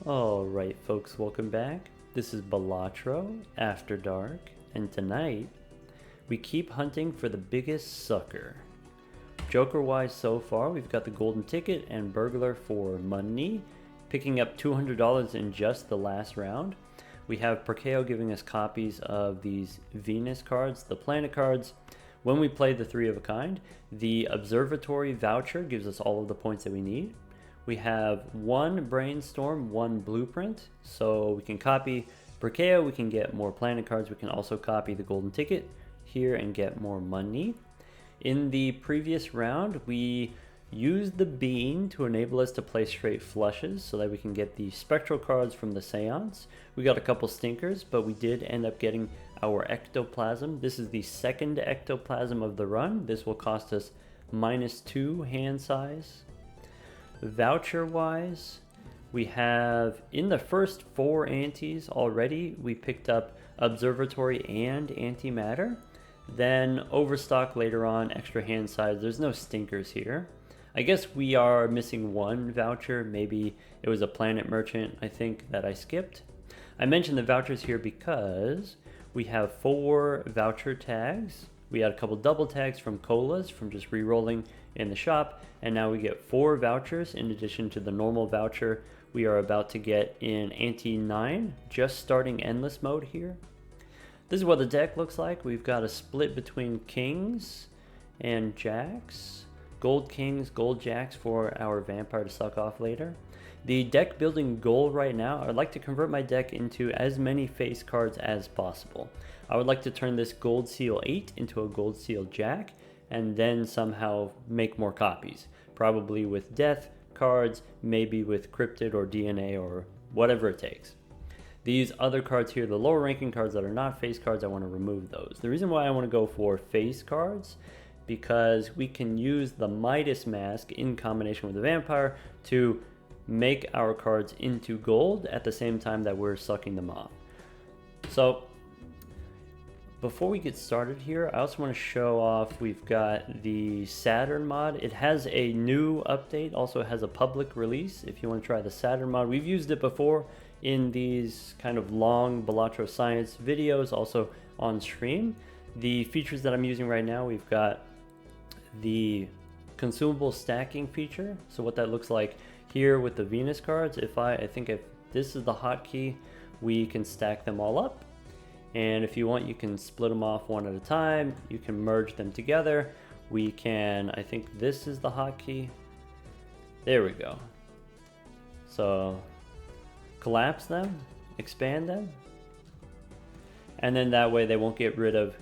Alright folks, welcome back. This is Balatro After Dark, and tonight we keep hunting for the biggest sucker. Joker wise so far, we've got the golden ticket and burglar for money, picking up $200 in just the last round. We have Perkeo giving us copies of these Venus cards, the planet cards. When we play the 3 of a kind, the observatory voucher gives us all of the points that we need. We have 1 brainstorm, 1 blueprint, so we can copy Perkeo, we can get more planet cards, we can also copy the golden ticket here and get more money. In the previous round, we used the bean to enable us to play straight flushes so that we can get the spectral cards from the seance. We got a couple stinkers, but we did end up getting our ectoplasm. This is the second ectoplasm of the run. This will cost us -2 hand size. Voucher wise, we have in the first 4 antes already, we picked up observatory and antimatter. Then overstock later on, extra hand size. There's no stinkers here. I guess we are missing 1 voucher. Maybe it was a planet merchant, I think, that I skipped. I mentioned the vouchers here because we have 4 voucher tags. We had a couple double tags from colas from just re-rolling in the shop, and now we get 4 vouchers in addition to the normal voucher we are about to get in Ante 9, just starting endless mode here. This is what the deck looks like. We've got a split between kings and jacks. Gold kings, gold jacks for our vampire to suck off later. The deck building goal right now, I'd like to convert my deck into as many face cards as possible. I would like to turn this gold seal 8 into a gold seal jack and then somehow make more copies. Probably with death cards, maybe with cryptid or DNA or whatever it takes. These other cards here, the lower ranking cards that are not face cards, I want to remove those. The reason why I want to go for face cards, because we can use the Midas mask in combination with the vampire to make our cards into gold at the same time that we're sucking them off. So before we get started here, I also want to show off, we've got the Saturn mod. It has a new update, also has a public release if you want to try the Saturn mod. We've used it before in these kind of long Balatro Science videos, also on stream. The features that I'm using right now, we've got the consumable stacking feature. So what that looks like here with the Venus cards, I think if this is the hotkey, we can stack them all up. And if you want, you can split them off one at a time. You can merge them together. We can, I think this is the hotkey. There we go. So collapse them, expand them. And then that way they won't get rid of,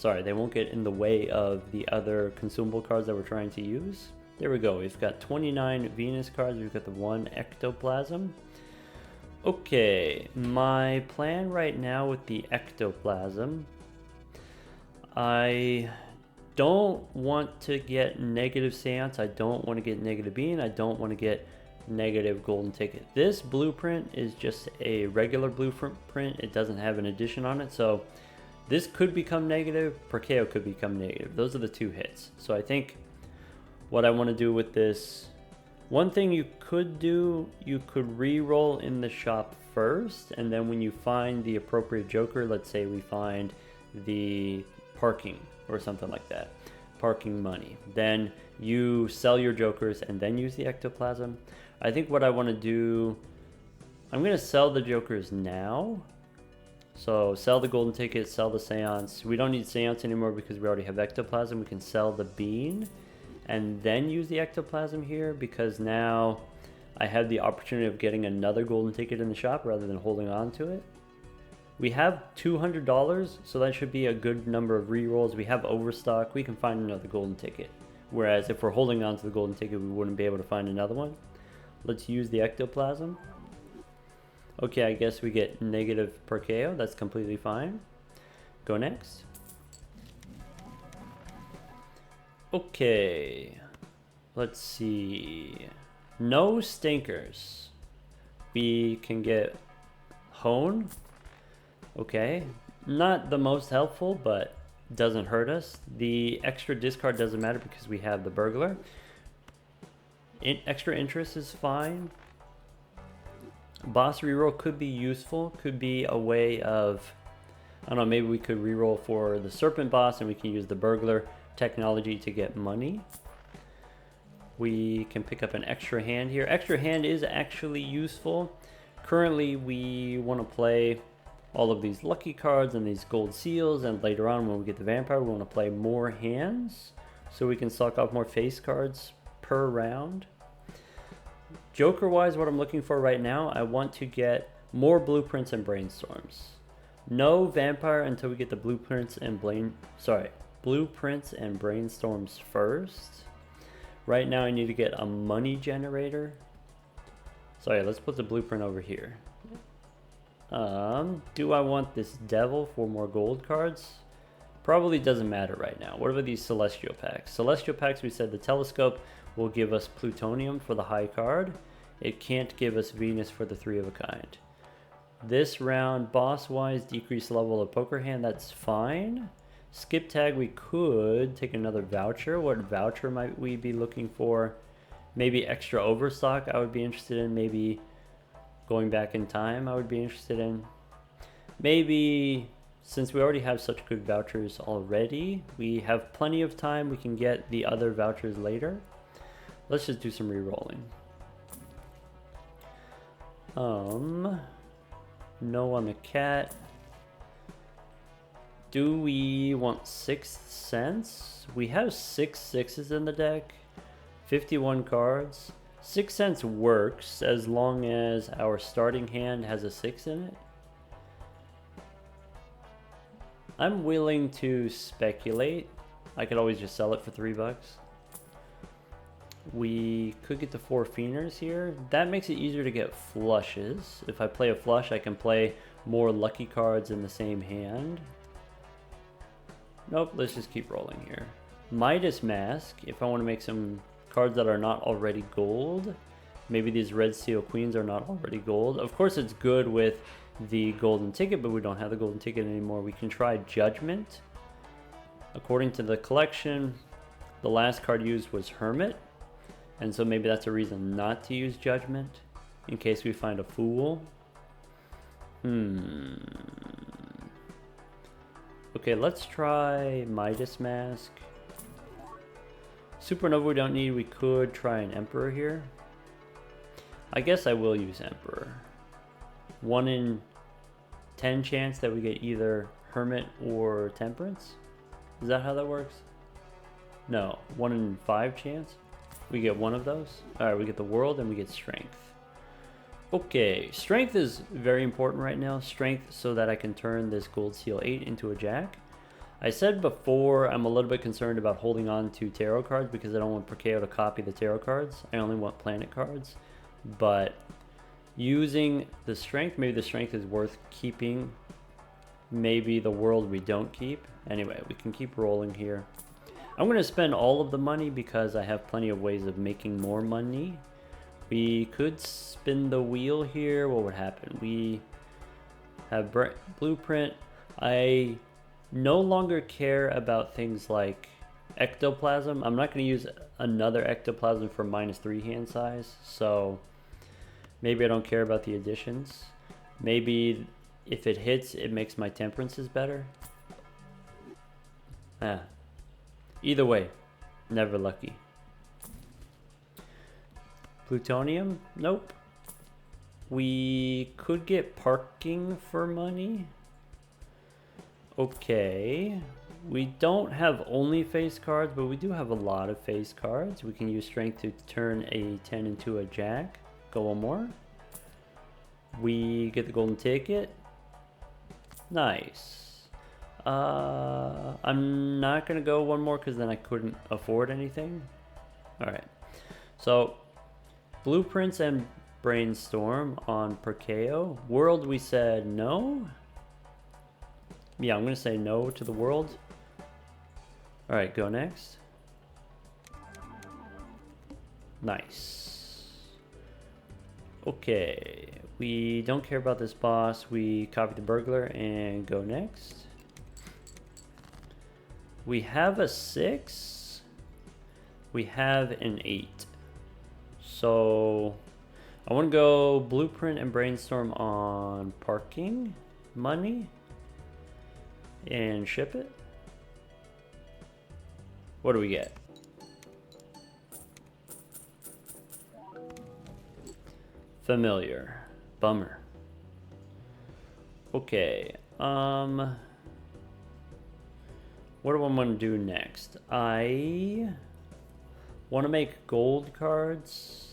they won't get in the way of the other consumable cards that we're trying to use. There we go. We've got 29 Venus cards. We've got the 1 ectoplasm. Okay, my plan right now with the ectoplasm, I don't want to get negative seance, I don't want to get negative bean, I don't want to get negative golden ticket. This blueprint is just a regular blueprint, it doesn't have an addition on it, so this could become negative, Perkeo could become negative. Those are the 2 hits. So I think what I want to do with this, one thing you could do, you could re-roll in the shop first, and then when you find the appropriate joker, let's say we find the parking or something like that, parking money, then you sell your jokers and then use the ectoplasm. I think what I want to do, I'm going to sell the jokers now. So sell the golden ticket, sell the seance. We don't need seance anymore because we already have ectoplasm. We can sell the bean and then use the ectoplasm here, because now I have the opportunity of getting another golden ticket in the shop rather than holding on to it. We have $200, so that should be a good number of re-rolls. We have overstock, we can find another golden ticket. Whereas if we're holding on to the golden ticket, we wouldn't be able to find another one. Let's use the ectoplasm. Okay, I guess we get negative Perkeo, that's completely fine. Go next. Okay, let's see. No stinkers. We can get hone. Okay, not the most helpful, but doesn't hurt us. The extra discard doesn't matter because we have the burglar. Extra interest is fine. Boss reroll could be useful, could be a way of, I don't know, maybe we could reroll for the serpent boss and we can use the burglar technology to get money. We can pick up an extra hand here. Extra hand is actually useful. Currently we want to play all of these lucky cards and these gold seals, and later on when we get the vampire we want to play more hands so we can suck off more face cards per round. Joker wise, what I'm looking for right now, I want to get more blueprints and brainstorms. No vampire until we get the blueprints and brainstorms first. Right now I need to get a money generator. Sorry, let's put the blueprint over here. Do I want this devil for more gold cards? Probably doesn't matter right now. What about these celestial packs? Celestial packs, we said the telescope will give us plutonium for the high card. It can't give us Venus for the 3 of a kind. This round, boss-wise, decreased level of poker hand, that's fine. Skip tag, we could take another voucher. What voucher might we be looking for? Maybe extra overstock I would be interested in. Maybe going back in time I would be interested in. Maybe, since we already have such good vouchers already, we have plenty of time, we can get the other vouchers later. Let's just do some re-rolling. No on the cat. Do we want 6th Sense? We have 6 6s in the deck. 51 cards. 6th Sense works as long as our starting hand has a 6 in it. I'm willing to speculate. I could always just sell it for $3. We could get the 4 Fienders here. That makes it easier to get flushes. If I play a flush, I can play more lucky cards in the same hand. Nope, let's just keep rolling here. Midas Mask, if I want to make some cards that are not already gold. Maybe these Red Seal Queens are not already gold. Of course, it's good with the golden ticket, but we don't have the golden ticket anymore. We can try Judgment. According to the collection, the last card used was Hermit. And so maybe that's a reason not to use Judgment, in case we find a Fool. Okay, let's try Midas Mask. Supernova we don't need. We could try an Emperor here. I guess I will use Emperor. 1 in 10 chance that we get either Hermit or Temperance. Is that how that works? No, 1 in 5 chance. We get one of those. Alright, we get the World and we get Strength. Okay, Strength is very important right now. Strength so that I can turn this Gold Seal 8 into a Jack. I said before I'm a little bit concerned about holding on to tarot cards because I don't want Perkeo to copy the tarot cards. I only want planet cards. But using the Strength, maybe the Strength is worth keeping. Maybe the World we don't keep. Anyway, we can keep rolling here. I'm going to spend all of the money because I have plenty of ways of making more money. We could spin the wheel here. What would happen? We have Blueprint. I no longer care about things like Ectoplasm. I'm not going to use another Ectoplasm for -3 hand size. So maybe I don't care about the additions. Maybe if it hits, it makes my Temperances better. Either way, never lucky. Plutonium? Nope. We could get parking for money. Okay. We don't have only face cards, but we do have a lot of face cards. We can use Strength to turn a 10 into a Jack. Go one more. We get the golden ticket. Nice. I'm not going to go one more because then I couldn't afford anything. Alright. So, Blueprints and Brainstorm on Perkeo. World, we said no. Yeah, I'm going to say no to the World. Alright, go next. Nice. Okay. We don't care about this boss. We copy the Burglar and go next. We have a 6. We have an 8. So, I want to go blueprint and brainstorm on parking money and ship it. What do we get? Familiar. Bummer. Okay. What do I want to do next? I want to make gold cards.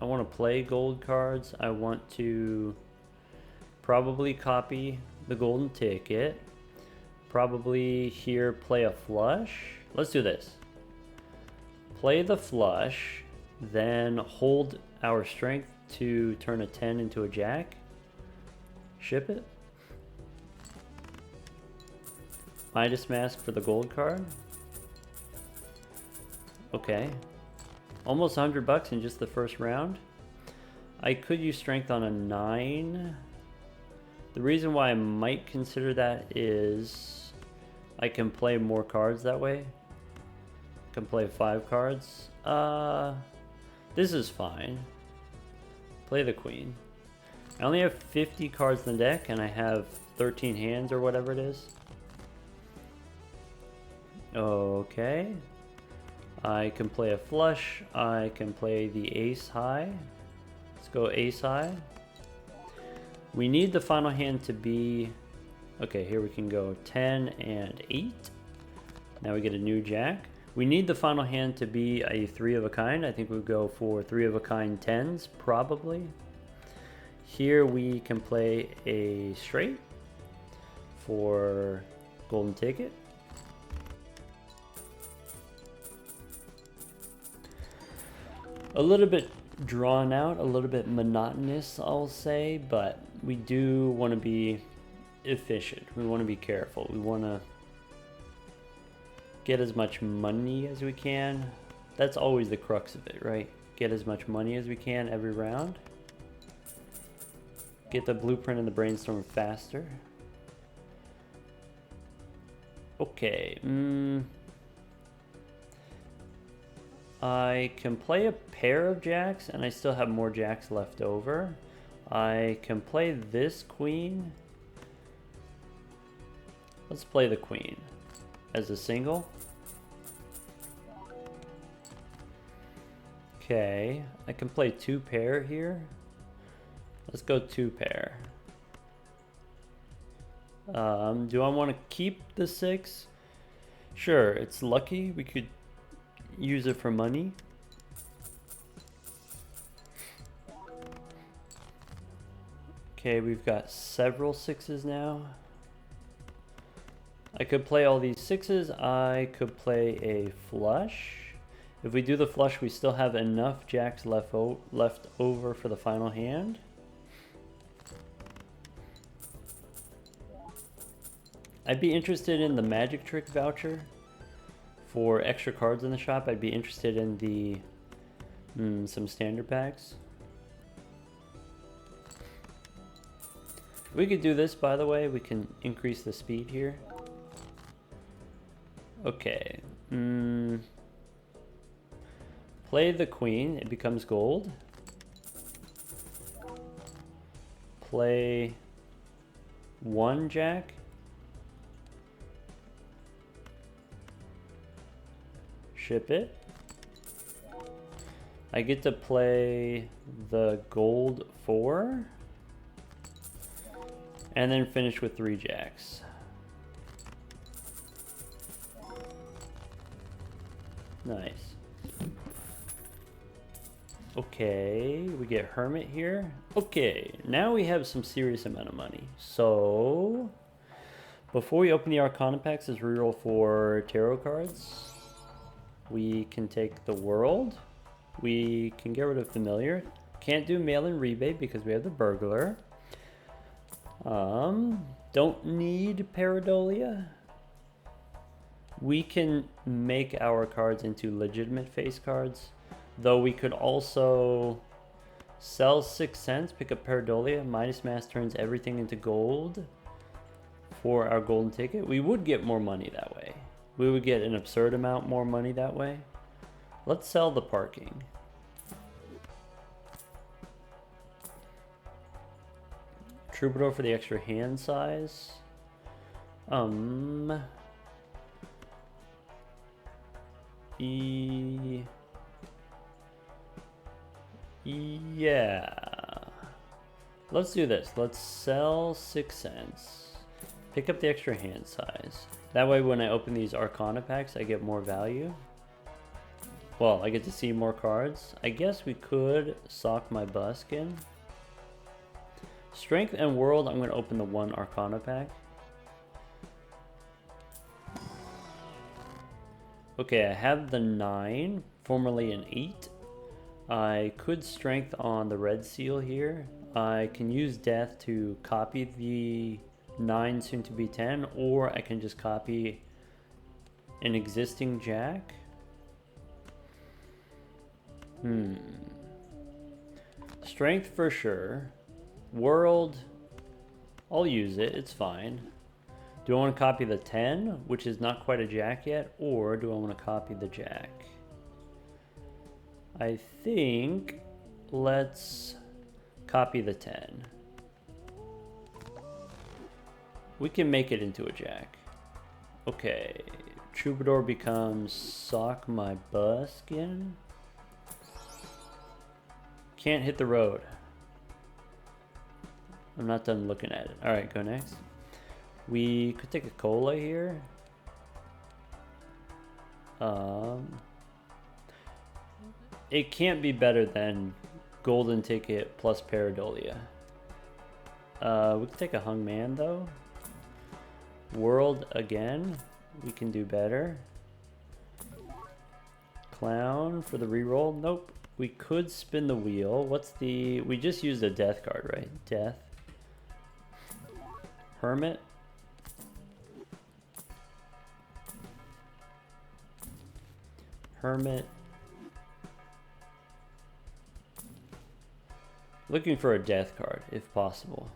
I want to play gold cards. I want to probably copy the golden ticket. Probably here play a flush. Let's do this. Play the flush, then hold our strength to turn a 10 into a jack. Ship it. Midas Mask for the gold card. Okay. Almost $100 in just the first round. I could use strength on a 9. The reason why I might consider that is I can play more cards that way. I can play 5 cards. This is fine. Play the queen. I only have 50 cards in the deck and I have 13 hands or whatever it is. Okay. I can play a flush. I can play the ace high. Let's go ace high. We need the final hand to be... Okay, here we can go 10 and 8. Now we get a new jack. We need the final hand to be a 3 of a kind. I think we'll go for 3 of a kind 10s, probably. Here we can play a straight for golden ticket. A little bit drawn out, a little bit monotonous, I'll say, but we do want to be efficient. We want to be careful. We want to get as much money as we can. That's always the crux of it, right? Get as much money as we can every round. Get the blueprint and the brainstorm faster. Okay. I can play a pair of jacks and I still have more jacks left over. I can play this queen. Let's play the queen as a single. Okay, I can play 2 pair here. Let's go 2 pair. Do I want to keep the 6? Sure, it's lucky. We could use it for money. Okay, we've got several 6s now. I could play all these 6s. I could play a flush. If we do the flush, we still have enough jacks left over for the final hand. I'd be interested in the magic trick voucher. For extra cards in the shop, I'd be interested in the some standard packs. We could do this, by the way. We can increase the speed here. Okay. Play the queen. It becomes gold. Play 1 jack. Ship it. I get to play the gold 4 and then finish with 3 jacks. Nice. Okay, we get hermit here. Okay, now we have some serious amount of money. So before we open the Arcana packs as reroll for tarot cards, we can take the world. We can get rid of familiar. Can't do mail-in rebate because we have the burglar. Don't need pareidolia. We can make our cards into legitimate face cards, though we could also sell 6 cents, pick up pareidolia. Midas Mask turns everything into gold for our golden ticket. We would get more money that way. We would get an absurd amount more money that way. Let's sell the parking. Troubadour for the extra hand size. Yeah. Let's do this. Let's sell 6 cents. Pick up the extra hand size. That way when I open these Arcana packs, I get more value. Well, I get to see more cards. I guess we could sock my buskin. Strength and World, I'm going to open the 1 Arcana pack. Okay, I have the 9, formerly an 8. I could Strength on the red seal here. I can use Death to copy the 9 soon to be 10, or I can just copy an existing Jack. Strength for sure. World, I'll use it, it's fine. Do I want to copy the 10, which is not quite a Jack yet, or do I want to copy the Jack? I think let's copy the 10. We can make it into a Jack. Okay, Troubadour becomes Sock My Buskin. Can't hit the road. I'm not done looking at it. Alright, go next. We could take a cola here. It can't be better than golden ticket plus pareidolia. We could take a hung man though. World again. We can do better. Clown for the reroll. Nope. We could spin the wheel. What's the... We just used a death card, right? Death. Hermit. Hermit. Looking for a death card, if possible.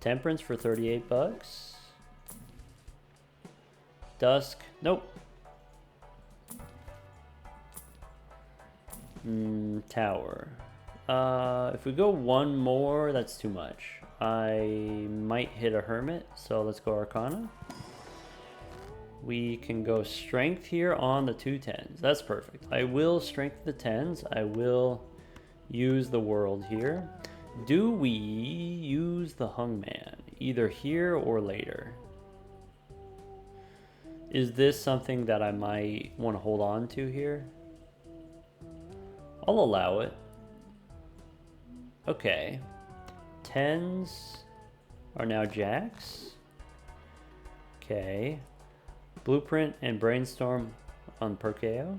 Temperance for 38 bucks. Dusk. Nope. Tower. If we go one more, that's too much. I might hit a hermit, so let's go Arcana. We can go strength here on the 2 10s. That's perfect. I will strength the 10s. I will use the world here. Do we use the hung man either here or later? Is this something that I might want to hold on to here? I'll allow it. Okay. 10s are now jacks. Okay. Blueprint and Brainstorm on Perkeo.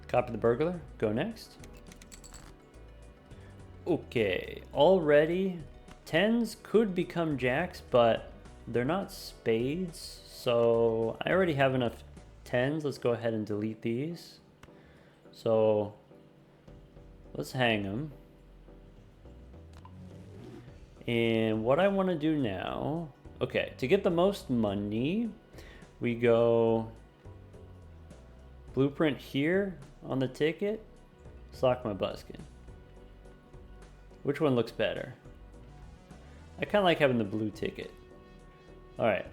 Copy the burglar. Go next. Okay. Already, 10s could become jacks, but they're not spades. So I already have enough 10s. Let's go ahead and delete these. So let's hang them. And what I want to do now, okay, to get the most money, we go Blueprint here on the ticket, Sock My Buskin. Which one looks better? I kind of like having the blue ticket. Alright.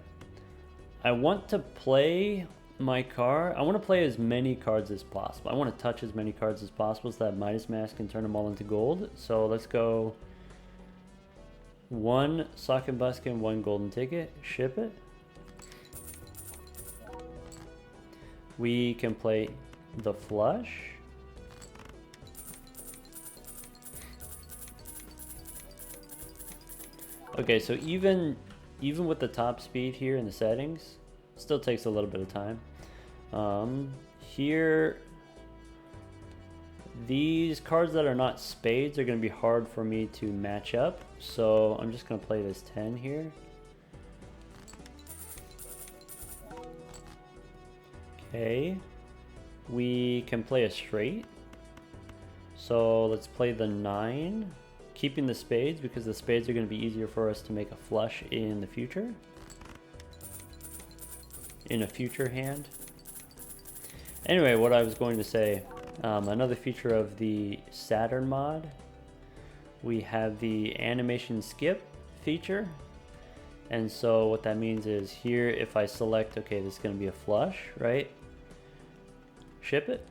I want to play my card. I want to play as many cards as possible. I want to touch as many cards as possible so that Midas Mask can turn them all into gold. So let's go 1 Sock and Buskin, 1 golden ticket. Ship it. We can play the flush. Okay, so even with the top speed here in the settings, still takes a little bit of time. Here, these cards that are not spades are going to be hard for me to match up, so I'm just going to play this 10 here. Okay, we can play a straight, so let's play the 9, keeping the spades because the spades are going to be easier for us to make a flush in the future. In a future hand. Anyway, what I was going to say, another feature of the Saturn mod we have the animation skip feature. And so what that means is here, if I select, okay, this is going to be a flush, right? Ship it.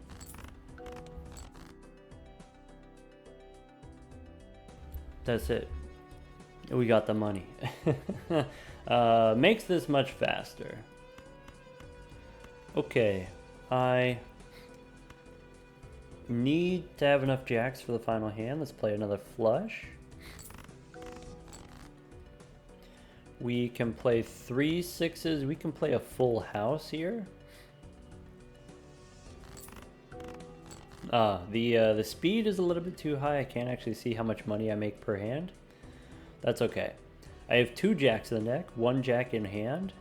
That's it. We got the money. Makes this much faster. Okay, I need to have enough jacks for the final hand. Let's play another flush. We can play 3 6s. We can play a full house here. The speed is a little bit too high. I can't actually see how much money I make per hand. That's okay. I have 2 jacks in the deck, 1 jack in hand.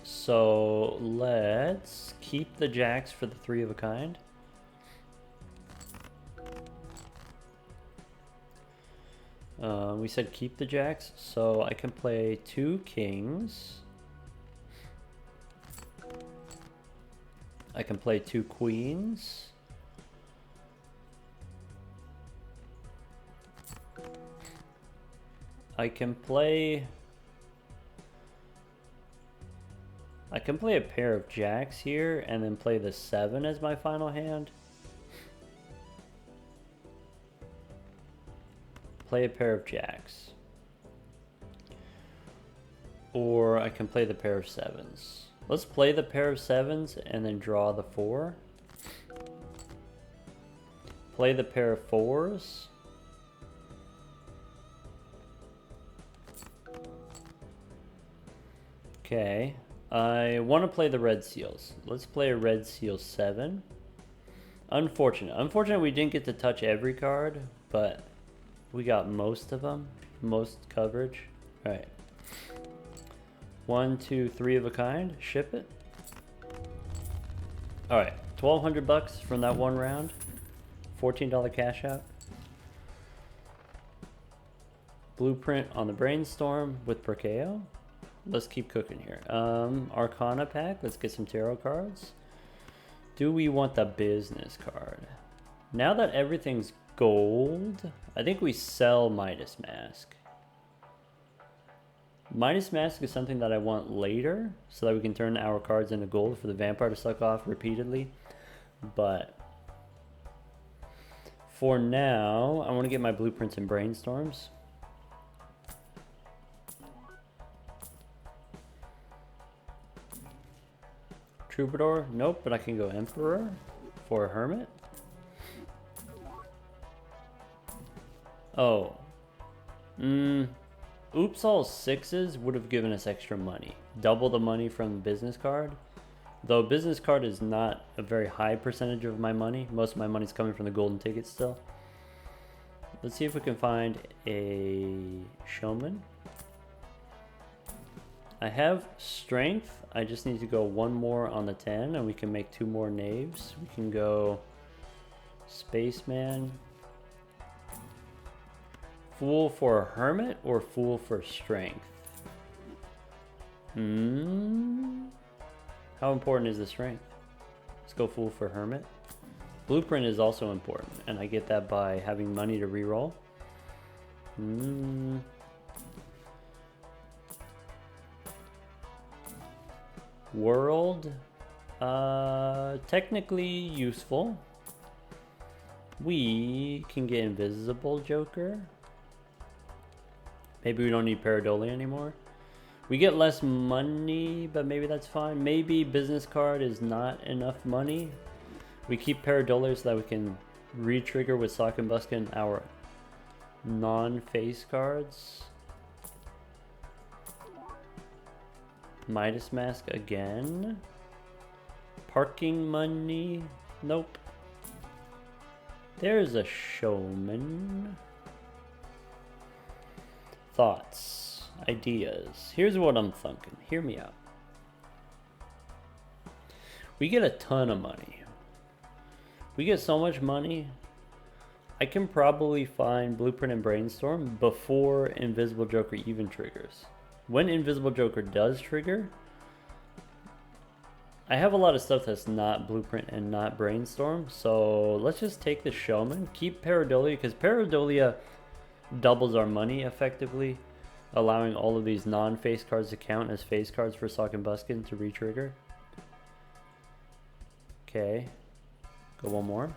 So let's keep the jacks for the 3 of a kind. We said keep the jacks, so I can play 2 kings. I can play 2 queens. I can play a pair of jacks here and then play the 7 as my final hand. Play a pair of jacks. Or I can play the pair of 7s. Let's play the pair of 7s and then draw the 4. Play the pair of 4s. Okay. I want to play the red seals. Let's play a red seal 7. Unfortunate we didn't get to touch every card, but we got most of them. Most coverage. Alright. 1, 2, 3 of a kind. Ship it. Alright. 1,200 bucks from that one round. $14 cash out. Blueprint on the brainstorm with Perkeo. Let's keep cooking here. Arcana pack. Let's get some tarot cards. Do we want the business card? Now that everything's gold, I think we sell Midas Mask. Midas Mask is something that I want later so that we can turn our cards into gold for the vampire to suck off repeatedly. But for now, I want to get my blueprints and brainstorms. Troubadour? Nope, but I can go Emperor for a Hermit. Oh. Oops, all 6s would have given us extra money. Double the money from the business card. Though business card is not a very high percentage of my money. Most of my money's coming from the golden tickets still. Let's see if we can find a showman. I have strength. I just need to go 1 more on the 10 and we can make 2 more knaves. We can go spaceman. Fool for a hermit or fool for strength? How important is the strength? Let's go fool for hermit. Blueprint is also important, and I get that by having money to reroll. World, technically useful. We can get invisible Joker. Maybe we don't need Pareidolia anymore. We get less money, but maybe that's fine. Maybe business card is not enough money. We keep Pareidolia so that we can re-trigger with Sock and Buskin our non-face cards. Midas Mask again. Parking money. Nope. There's a showman. Thoughts, ideas. Here's what I'm thinking. Hear me out. We get a ton of money. We get so much money. I can probably find Blueprint and Brainstorm before Invisible Joker even triggers. When Invisible Joker does trigger, I have a lot of stuff that's not Blueprint and not Brainstorm, so let's just take the Showman. Keep Pareidolia, because Pareidolia doubles our money effectively, allowing all of these non-face cards to count as face cards for Sock and Buskin to re-trigger. Okay, go one more.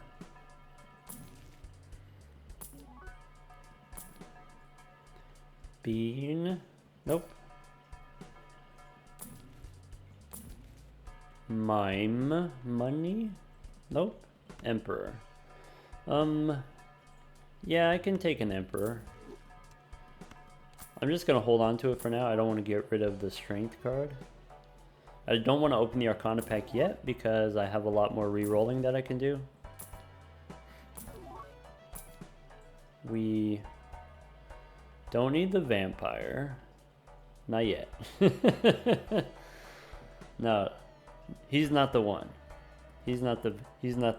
Bean, nope. Mime, money, nope. Emperor, yeah, I can take an Emperor. I'm just gonna hold on to it for now. I don't want to get rid of the Strength card. I don't want to open the Arcana pack yet because I have a lot more re-rolling that I can do. We don't need the Vampire. Not yet. No, he's not the one. He's not the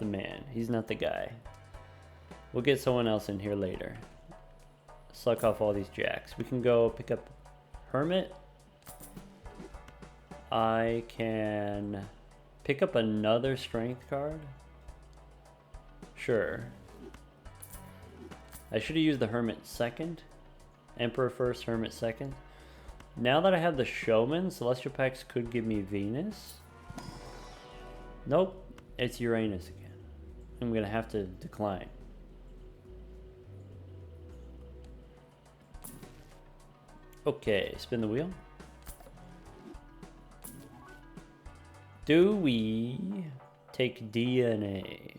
man. He's not the guy. We'll get someone else in here later. Suck off all these jacks. We can go pick up Hermit. I can pick up another Strength card. Sure. I should have used the Hermit second. Emperor first, Hermit second. Now that I have the Showman, Celestial Packs could give me Venus. Nope, it's Uranus again. I'm gonna have to decline. Okay, spin the wheel. Do we take DNA?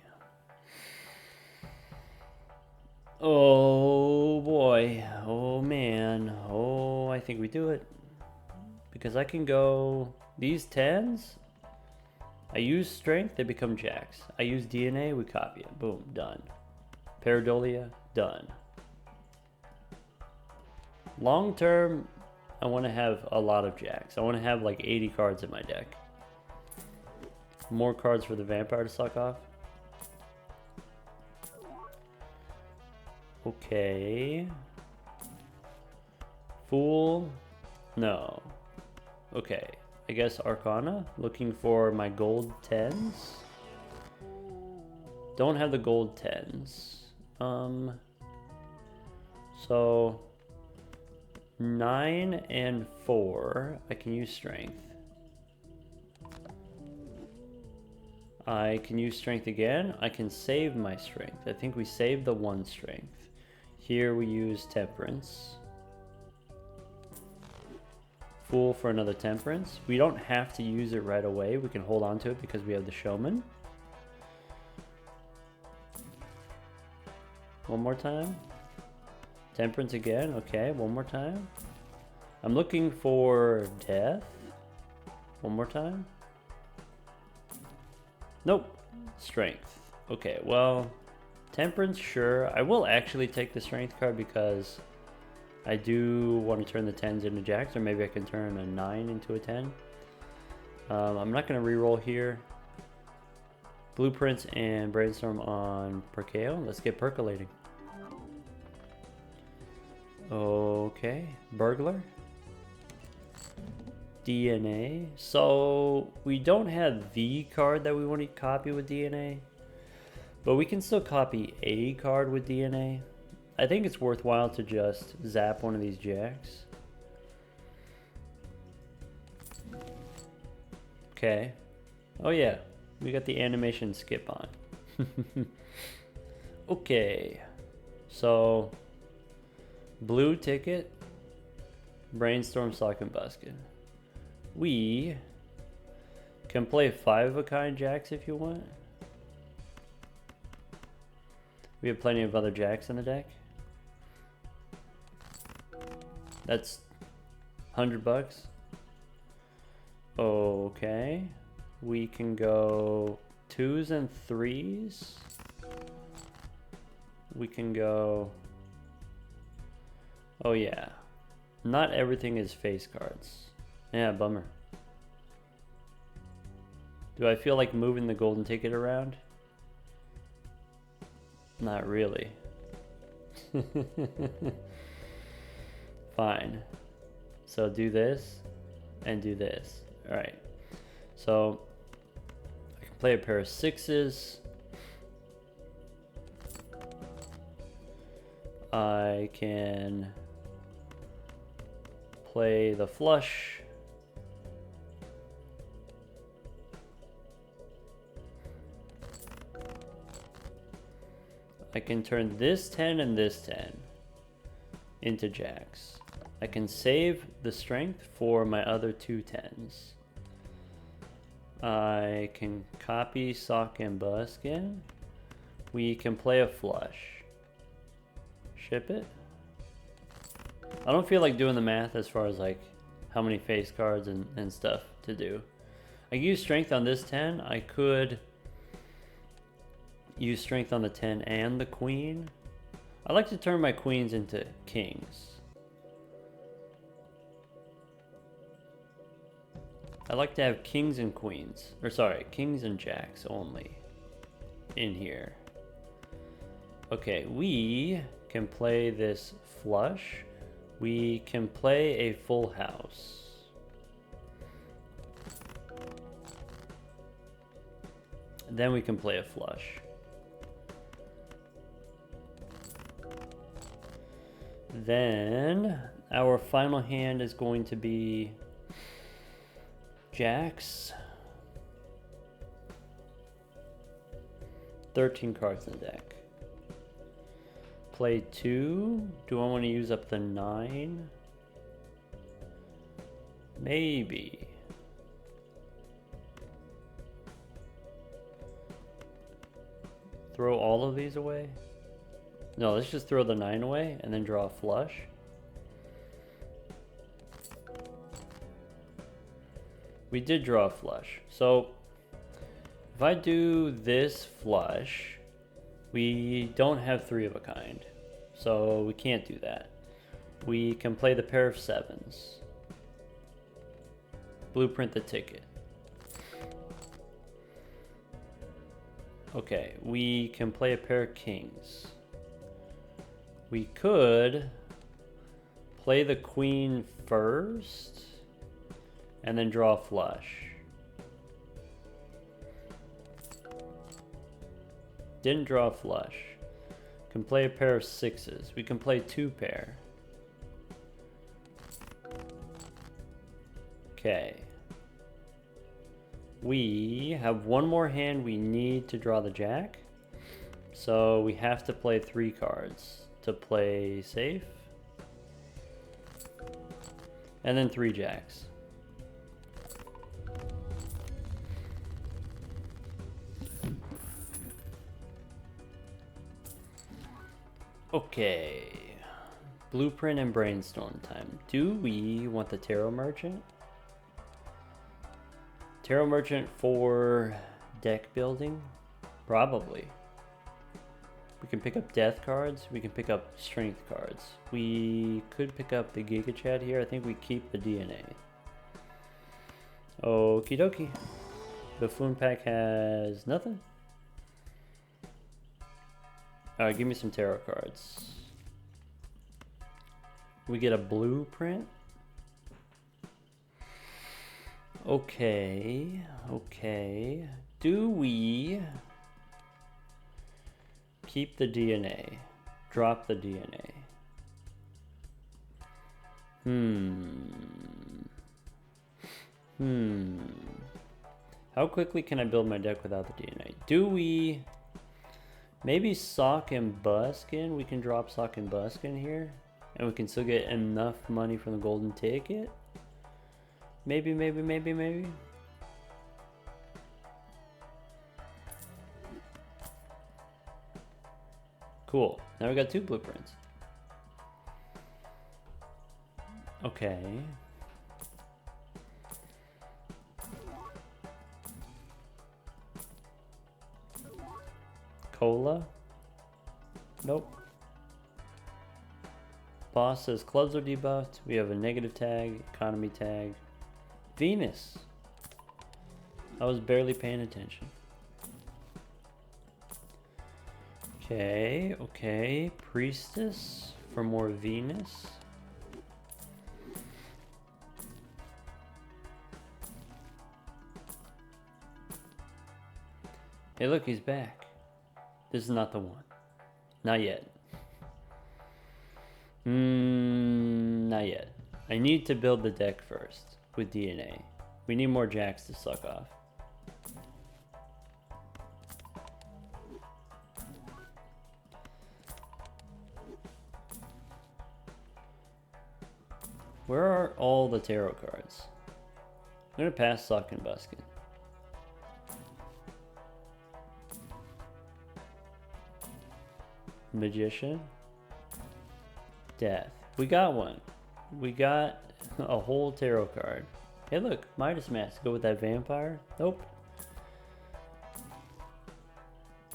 Oh boy, oh man, oh, I think we do it. Because I can go, these 10s, I use Strength, they become jacks. I use DNA, we copy it, boom, done. Pareidolia, done. Long term, I want to have a lot of jacks. I want to have like 80 cards in my deck. More cards for the Vampire to suck off. Okay. Fool. No. Okay. I guess Arcana. Looking for my gold 10s. Don't have the gold 10s. So 9 and 4. I can use Strength. I can use Strength again. I can save my Strength. I think we saved the 1 Strength. Here we use Temperance. Fool for another Temperance. We don't have to use it right away. We can hold on to it because we have the Showman. One more time. Temperance again. Okay, one more time. I'm looking for Death. One more time. Nope. Strength. Okay, well, Temperance, sure. I will actually take the Strength card because I do want to turn the 10s into jacks, or maybe I can turn a 9 into a 10. I'm not going to reroll here. Blueprints and Brainstorm on Perkeo. Let's get percolating. Okay, Burglar. DNA. So we don't have the card that we want to copy with DNA, but we can still copy a card with DNA. I think it's worthwhile to just zap one of these jacks. Okay. Oh yeah, we got the animation skip on. Okay, so blue ticket, Brainstorm, Sock and Buskin. We can play 5 of a kind jacks if you want. We have plenty of other jacks in the deck. That's $100. Okay. We can go 2s and 3s. We can go... Oh yeah. Not everything is face cards. Yeah, bummer. Do I feel like moving the golden ticket around? Not really. Fine. So do this and do this. Alright. So Play a pair of sixes. I can play the flush. I can turn this 10 and this 10 into jacks. I can save the strength for my other two 10s. I can copy sock and buskin. We can play a flush. Ship it. I don't feel like doing the math as far as like how many face cards and stuff to do. I can use strength on this 10. I could use strength on the 10 and the queen. I like to turn my queens into kings. I like to have kings and queens, or sorry, kings and jacks only in here. Okay, we can play this flush. We can play a full house. Then we can play a flush. Then our final hand is going to be jacks. 13 cards in the deck. Play 2. Do I want to use up the 9? Maybe. Throw all of these away? No, let's just throw the 9 away and then draw a flush. We did draw a flush. So if I do this flush, we don't have 3 of a kind. So we can't do that. We can play the pair of 7s. Blueprint the ticket. Okay, we can play a pair of kings. We could play the queen first and then draw a flush. Didn't draw a flush. Can play a pair of 6s. We can play 2 pair. Okay. We have one more hand we need to draw the jack. So we have to play 3 cards to play safe. And then 3 jacks. Okay. Blueprint and brainstorm time. Do we want the Tarot Merchant? Tarot Merchant for deck building? Probably. We can pick up death cards. We can pick up strength cards. We could pick up the Giga Chat here. I think we keep the DNA. Okie dokie. Buffoon pack has nothing. Alright, give me some tarot cards. We get a blueprint. Okay, okay. Do we keep the DNA? Drop the DNA. How quickly can I build my deck without the DNA? Do we... Maybe Sock and Buskin? We can drop Sock and Buskin here. And we can still get enough money from the golden ticket? Maybe. Cool. Now we got 2 blueprints. Okay. Cola? Nope. Boss says clubs are debuffed. We have a negative tag, economy tag. Venus. I was barely paying attention. Okay, okay. Priestess for more Venus. Hey, look, he's back. This is not the one. Not yet. Not yet. I need to build the deck first with DNA. We need more jacks to suck off. Where are all the tarot cards? I'm gonna pass Suck and Buskin. Magician. Death. We got one. We got a whole tarot card. Hey look, Midas Mask. Go with that vampire? Nope.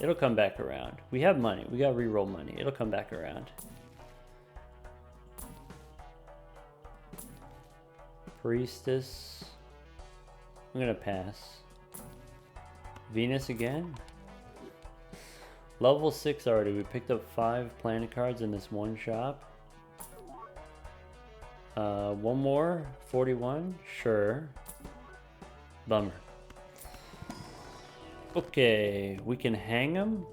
It'll come back around. We have money. We got reroll money. It'll come back around. Priestess. I'm gonna pass. Venus again. Level 6 already. We picked up 5 planet cards in this one shop. One more. 41. Sure. Bummer. Okay, we can hang them.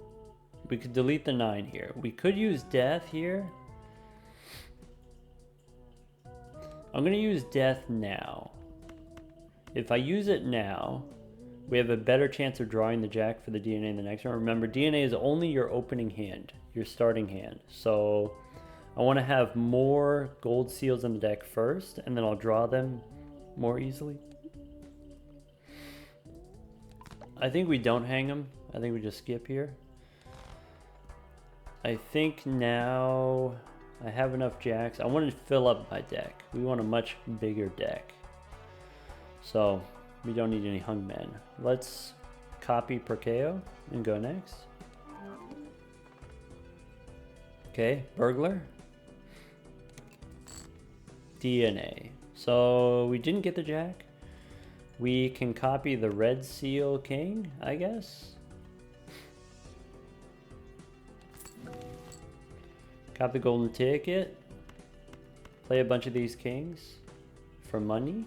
We could delete the 9 here. We could use death here. I'm gonna use death now. If I use it now, we have a better chance of drawing the jack for the DNA in the next round. Remember, DNA is only your opening hand, your starting hand. So I want to have more gold seals in the deck first, and then I'll draw them more easily. I think we don't hang them. I think we just skip here. I think now I have enough jacks. I want to fill up my deck. We want a much bigger deck. So we don't need any hung men. Let's copy Perkeo and go next. Okay, burglar. DNA. So we didn't get the jack. We can copy the red seal king, I guess. Copy the golden ticket. Play a bunch of these kings for money.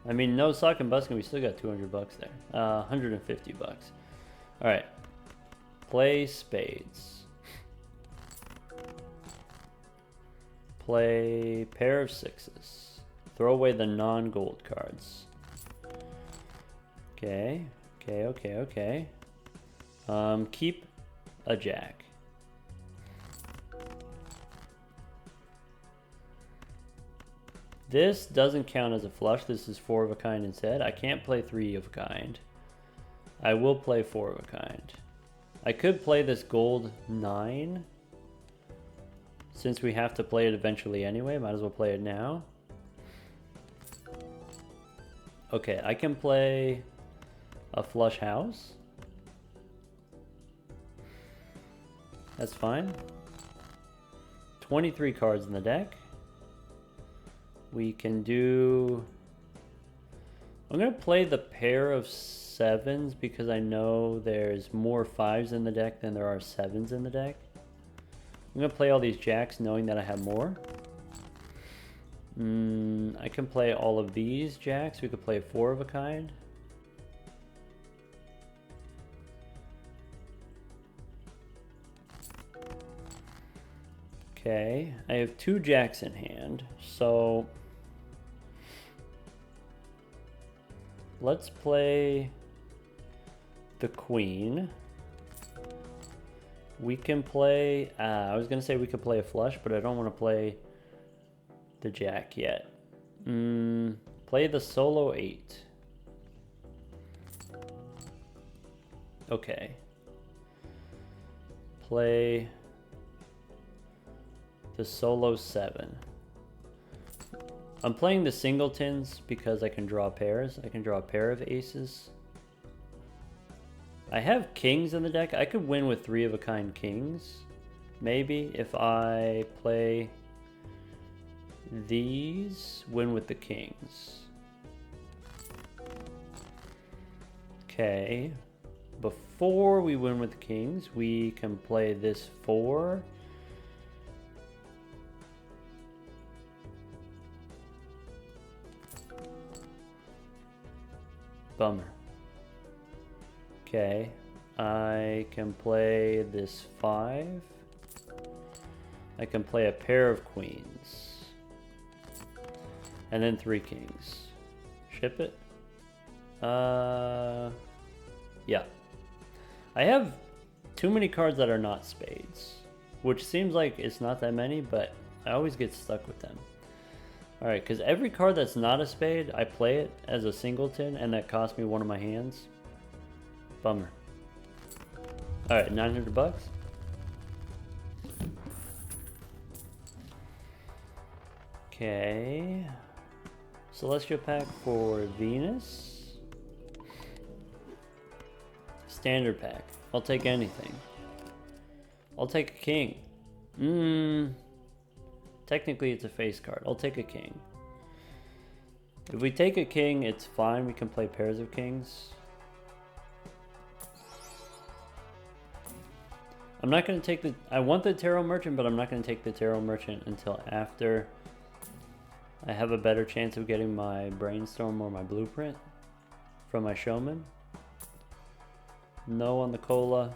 I mean, no Sock and Buskin, we still got 200 bucks there. 150 bucks. All right. Play spades. Play pair of sixes. Throw away the non-gold cards. Okay. Keep a jack. This doesn't count as a flush. This is 4 of a kind instead. I can't play 3 of a kind. I will play 4 of a kind. I could play this gold 9. Since we have to play it eventually anyway, might as well play it now. Okay, I can play a flush house. That's fine. 23 cards in the deck. We can do... I'm going to play the pair of 7s because I know there's more 5s in the deck than there are 7s in the deck. I'm going to play all these jacks knowing that I have more. I can play all of these jacks. We could play 4 of a kind. Okay, I have 2 jacks in hand, so let's play the queen. We can play, I was going to say we could play a flush, but I don't want to play the jack yet. Play the solo 8. Okay. Play the solo 7. I'm playing the singletons because I can draw pairs. I can draw a pair of aces. I have kings in the deck. I could win with 3 of a kind kings. Maybe if I play these, win with the kings. Okay. Before we win with the kings, we can play this 4. Bummer. Okay. I can play this 5. I can play a pair of queens. And then 3 kings. Ship it? Yeah. I have too many cards that are not spades. Which seems like it's not that many, but I always get stuck with them. Alright, because every card that's not a spade, I play it as a singleton, and that cost me one of my hands. Bummer. Alright, 900 bucks. Okay. Celestial pack for Venus. Standard pack. I'll take anything. I'll take a king. Technically it's a face card. I'll take a king. If we take a king, it's fine. We can play pairs of kings. I'm not going to take the... I want the Tarot Merchant, but I'm not going to take the Tarot Merchant until after I have a better chance of getting my Brainstorm or my Blueprint from my Showman. No on the Cola.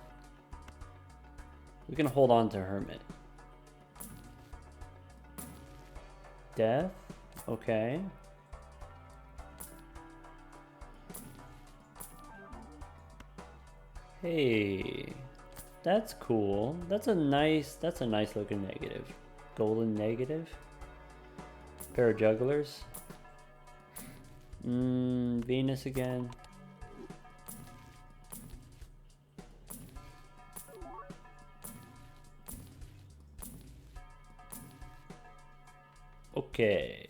We can hold on to Hermit. Death. Okay. Hey. That's cool. That's a nice looking negative. Golden negative. Pair of jugglers. Venus again. Okay.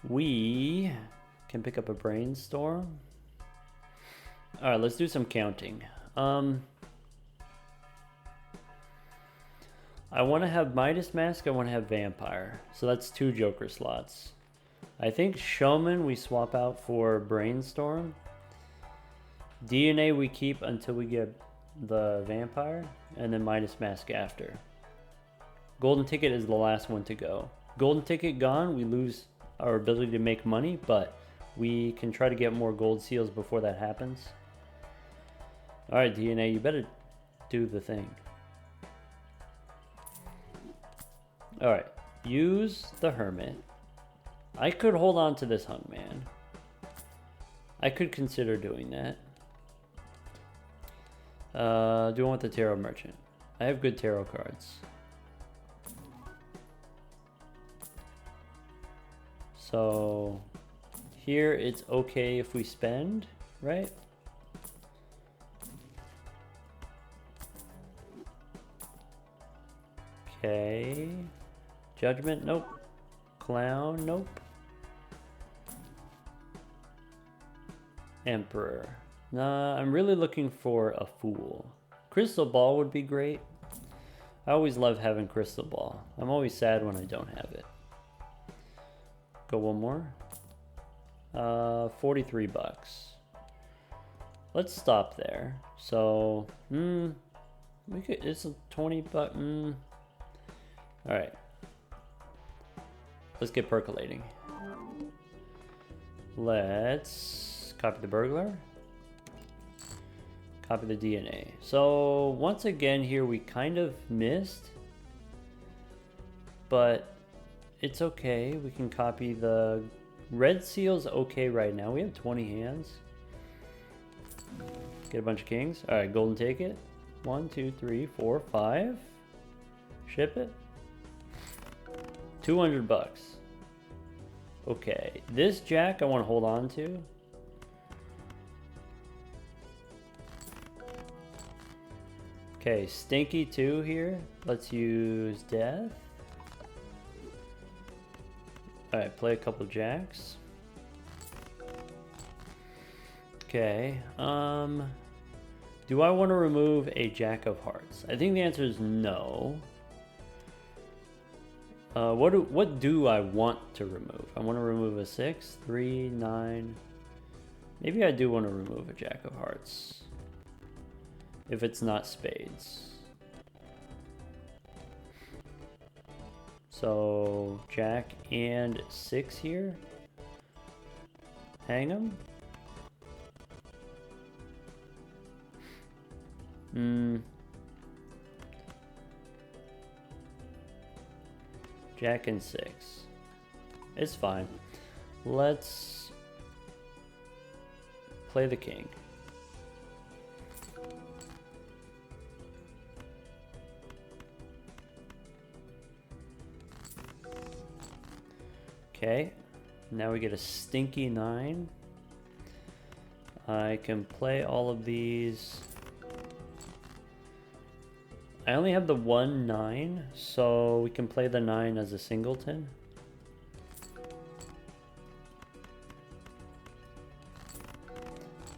We can pick up a Brainstorm. Alright, let's do some counting. I want to have Midas Mask, I want to have Vampire. So that's 2 Joker slots. I think Showman we swap out for Brainstorm. DNA we keep until we get the Vampire. And then Midas Mask after. Golden Ticket is the last one to go. Golden Ticket gone, we lose our ability to make money, but we can try to get more gold seals before that happens. Alright, DNA, you better do the thing. Alright, use the Hermit. I could hold on to this Hungman. I could consider doing that. Do I want the Tarot Merchant? I have good tarot cards. So here it's okay if we spend, right? Okay. Judgment, nope. Clown, nope. Emperor. Nah, I'm really looking for a Fool. Crystal Ball would be great. I always love having Crystal Ball. I'm always sad when I don't have it. Go one more. 43 bucks. Let's stop there. So, we could, it's a 20 buck, Alright. Let's get percolating. Let's copy the burglar. Copy the DNA. So once again here we kind of missed, but it's okay. We can copy the red seal's okay right now. We have 20 hands. Get a bunch of kings. All right, golden ticket. 1, 2, 3, 4, 5. Ship it. 200 bucks. Okay, this jack I want to hold on to. Okay, stinky 2 here. Let's use death. Alright, play a couple jacks. Okay, do I want to remove a jack of hearts? I think the answer is no. What do I want to remove? I want to remove a 6, 3, 9. Maybe I do want to remove a jack of hearts. If it's not spades. So jack and 6 here. Hang them. Jack and 6. It's fine. Let's play the king. Okay, now we get a stinky 9. I can play all of these. I only have the 1 9, so we can play the 9 as a singleton.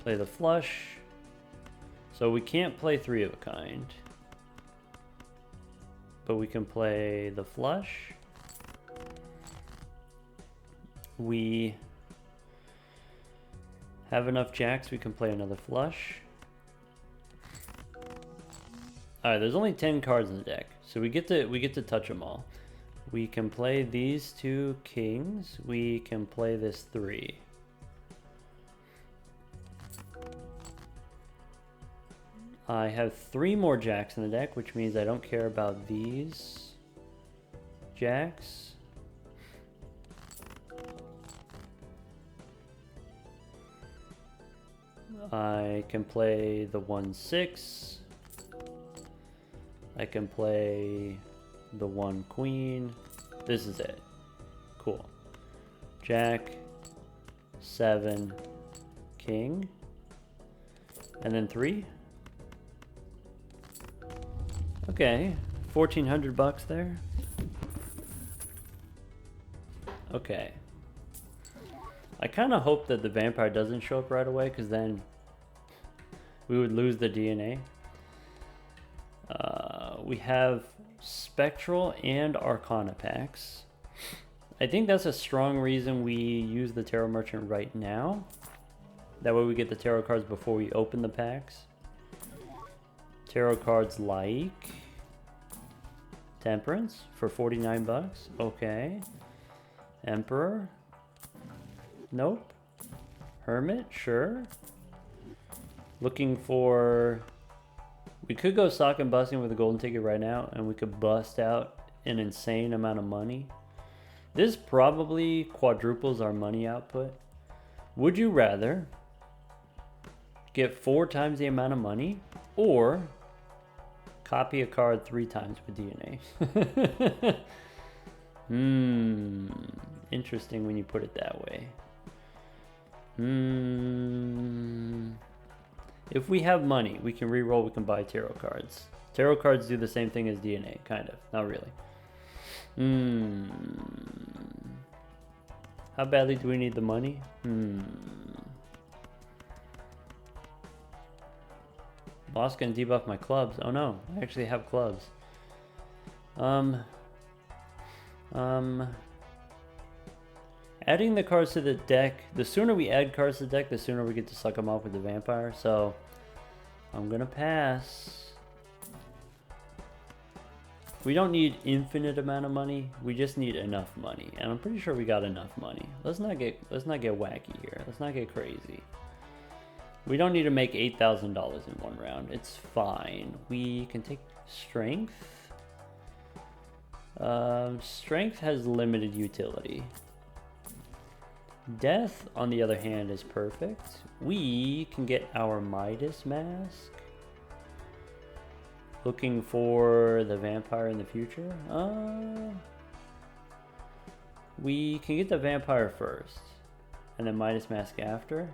Play the flush. So we can't play 3 of a kind. But we can play the flush. We have enough jacks, we can play another flush. Alright, there's only 10 cards in the deck, so we get to touch them all. We can play these 2 kings, we can play this 3. I have 3 more jacks in the deck, which means I don't care about these jacks. I can play the 1 6. I can play the 1 queen. This is it. Cool. Jack, 7, king, and then 3. Okay, 1,400 bucks there. Okay. I kind of hope that the vampire doesn't show up right away, because then we would lose the DNA. We have Spectral and Arcana packs. I think that's a strong reason we use the Tarot Merchant right now. That way we get the tarot cards before we open the packs. Tarot cards like Temperance for 49 bucks. Okay. Emperor. Nope. Hermit, sure. Looking for... We could go sock and busting with a golden ticket right now, and we could bust out an insane amount of money. This probably quadruples our money output. Would you rather get 4 times the amount of money, or copy a card 3 times with DNA? Interesting when you put it that way. If we have money, we can re-roll, we can buy tarot cards. Tarot cards do the same thing as DNA, kind of. Not really. How badly do we need the money? Boss can debuff my clubs. Oh no, I actually have clubs. Adding the cards to the deck, the sooner we add cards to the deck, the sooner we get to suck them off with the vampire, so I'm gonna pass. We don't need infinite amount of money, we just need enough money, and I'm pretty sure we got enough money. Let's not get wacky here, let's not get crazy. We don't need to make $8,000 in one round, it's fine. We can take strength. Strength has limited utility. Death, on the other hand, is perfect. We can get our Midas mask. Looking for the vampire in the future. We can get the vampire first, and then Midas mask after.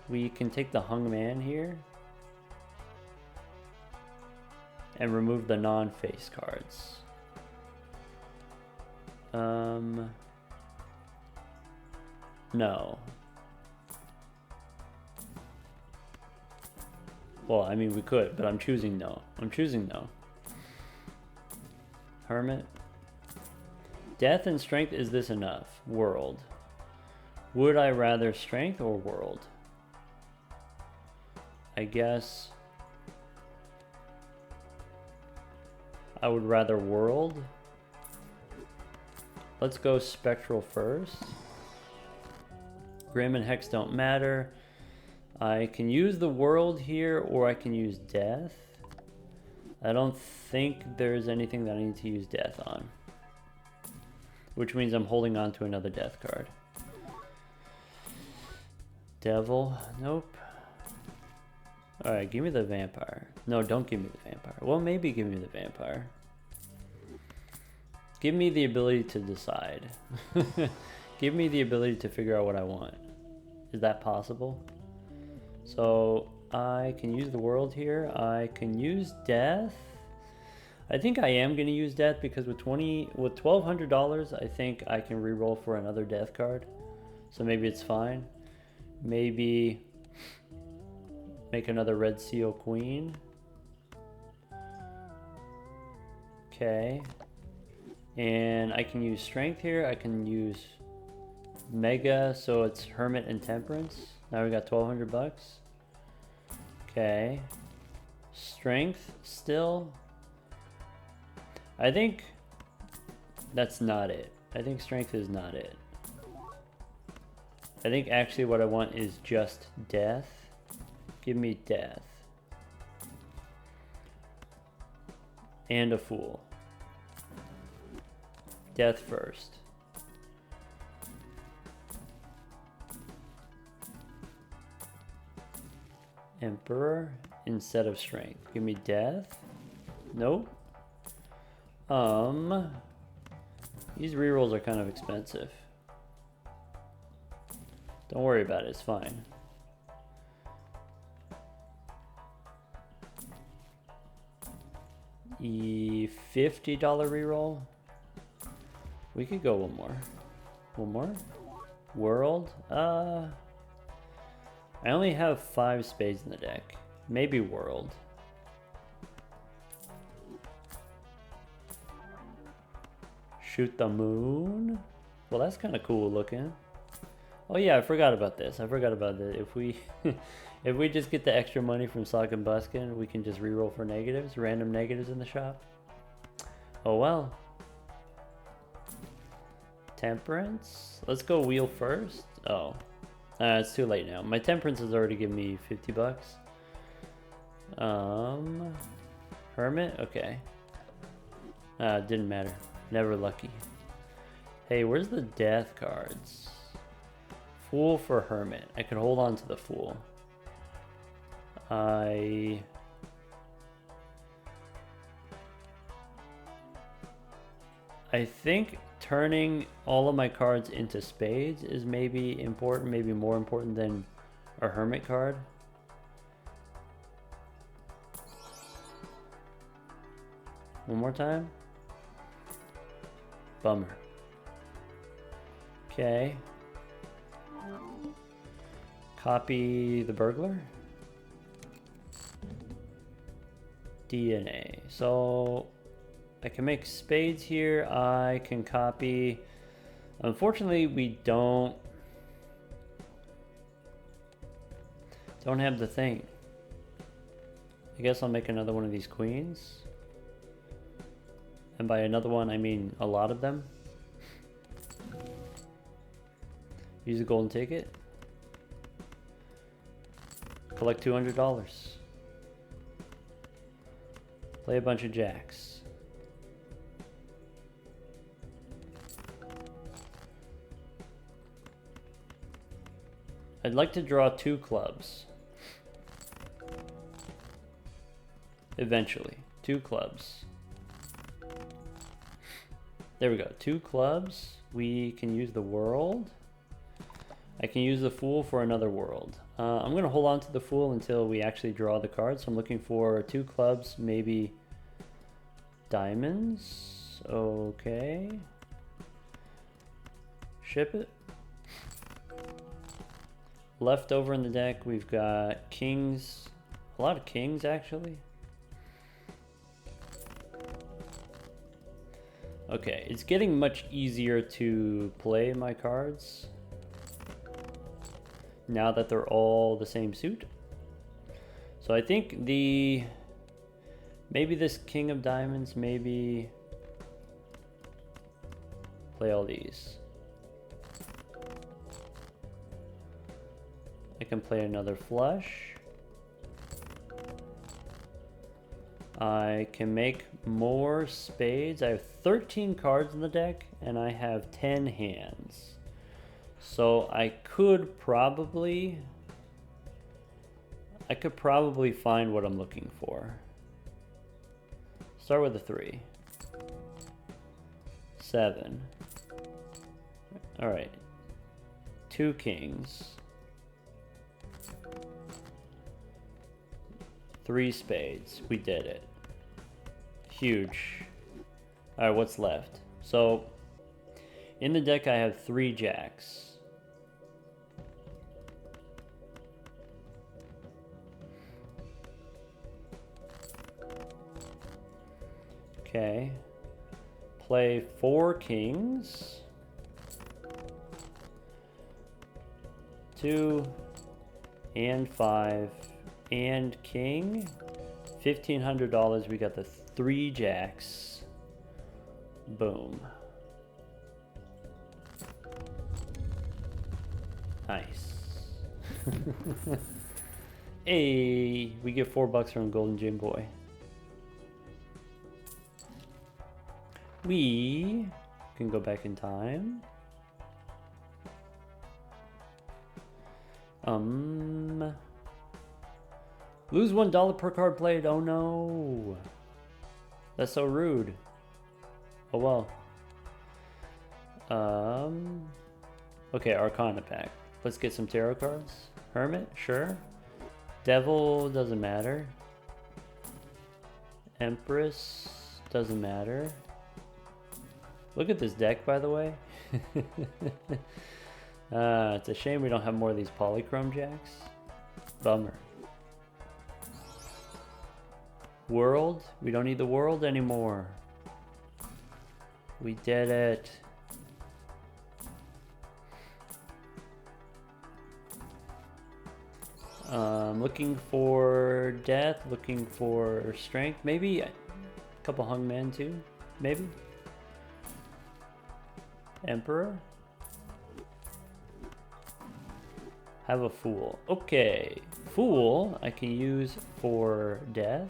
We can take the hung man here and remove the non-face cards. No. Well, I mean, we could, but I'm choosing no. I'm choosing no. Hermit. Death and strength, is this enough? World. Would I rather strength or world? I guess I would rather world. Let's go spectral first. Grim and Hex don't matter. I can use the world here, or I can use death. I don't think there's anything that I need to use death on. Which means I'm holding on to another death card. Devil, nope. Alright, give me the vampire. No, don't give me the vampire. Well, maybe give me the vampire. Give me the ability to decide. Give me the ability to figure out what I want. Is that possible? So, I can use the world here. I can use death. I think I am going to use death because with $1,200, I think I can reroll for another death card. So maybe it's fine. Maybe make another red seal queen. Okay. And I can use strength here. I can use mega, so it's hermit and temperance. Now we got 1,200 bucks. Okay. Strength still. I think that's not it. I think strength is not it. I think actually what I want is just death. Give me death. And a fool. Death first. Emperor instead of strength. Give me death. Nope. These rerolls are kind of expensive. Don't worry about it, it's fine. $50 reroll. We could go one more. One more? World? I only have 5 spades in the deck. Maybe world. Shoot the moon? Well, that's kind of cool looking. Oh yeah, I forgot about this. I forgot about that. If we if we just get the extra money from Sock and Buskin, we can just reroll for negatives, random negatives in the shop. Oh well. Temperance? Let's go wheel first. Oh. It's too late now. My temperance has already given me 50 bucks. Hermit? Okay. Didn't matter. Never lucky. Hey, where's the death cards? Fool for hermit. I could hold on to the fool. I think turning all of my cards into spades is maybe important, maybe more important than a hermit card. One more time. Bummer. Okay. Copy the burglar. DNA. So I can make spades here. I can copy. Unfortunately, we don't have the thing. I guess I'll make another one of these queens. And by another one, I mean a lot of them. Use a golden ticket. Collect $200. Play a bunch of jacks. I'd like to draw 2 clubs. Eventually. 2 clubs. There we go. 2 clubs. We can use the world. I can use the fool for another world. I'm going to hold on to the fool until we actually draw the card. So I'm looking for 2 clubs, maybe diamonds. Okay. Ship it. Left over in the deck, we've got kings. A lot of kings, actually. Okay, it's getting much easier to play my cards now that they're all the same suit. So I think maybe this king of diamonds, maybe play all these. I can play another flush. I can make more spades. I have 13 cards in the deck, and I have 10 hands. So I could probably find what I'm looking for. Start with a 3. 7. Alright. 2 kings. 3 spades. We did it. Huge. Alright, what's left? So, in the deck I have 3 jacks. Okay. Play 4 kings. 2 and 5 and king. $1,500. We got the 3 jacks. Boom. Nice. Hey, we get $4 from Golden Gym Boy. We can go back in time. Lose $1 per card played. Oh no. That's so rude. Oh well. Okay, Arcana pack. Let's get some tarot cards. Hermit, sure. Devil doesn't matter. Empress doesn't matter. Look at this deck, by the way. It's a shame we don't have more of these polychrome jacks. Bummer. World? We don't need the world anymore. We did it. Looking for death, looking for strength. Maybe a couple hungmen too. Maybe. Emperor. Have a fool. Okay. Fool I can use for death.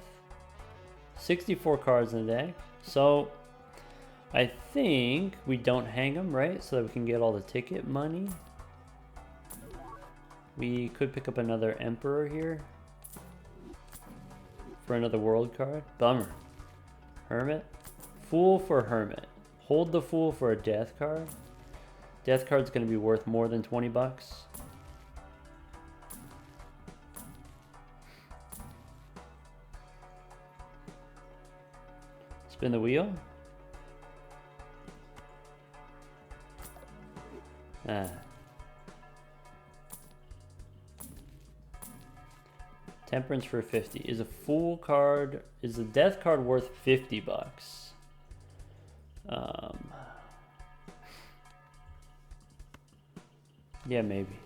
64 cards in the deck. So I think we don't hang them, right? So that we can get all the ticket money. We could pick up another Emperor here for another world card. Bummer. Hermit. Fool for Hermit. Hold the Fool for a death card. Death card's going to be worth more than $20. Spin the wheel. Temperance for 50. Is a Fool card, is a death card worth $50? Yeah, maybe.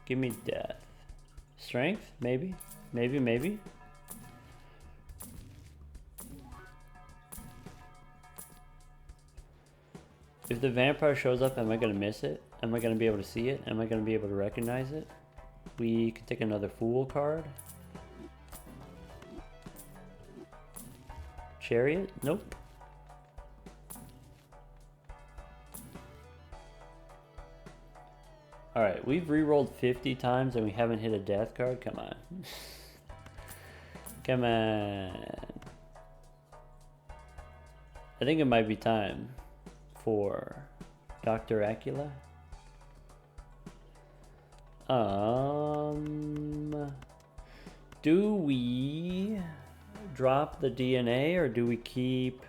Give me death. Strength? Maybe. Maybe. If the vampire shows up, am I going to miss it? Am I going to be able to see it? Am I going to be able to recognize it? We could take another Fool card. Chariot? Nope. Alright, we've re-rolled 50 times and we haven't hit a death card. Come on. Come on. I think it might be time for Dr. Acula. Do we drop the DNA or do we keep...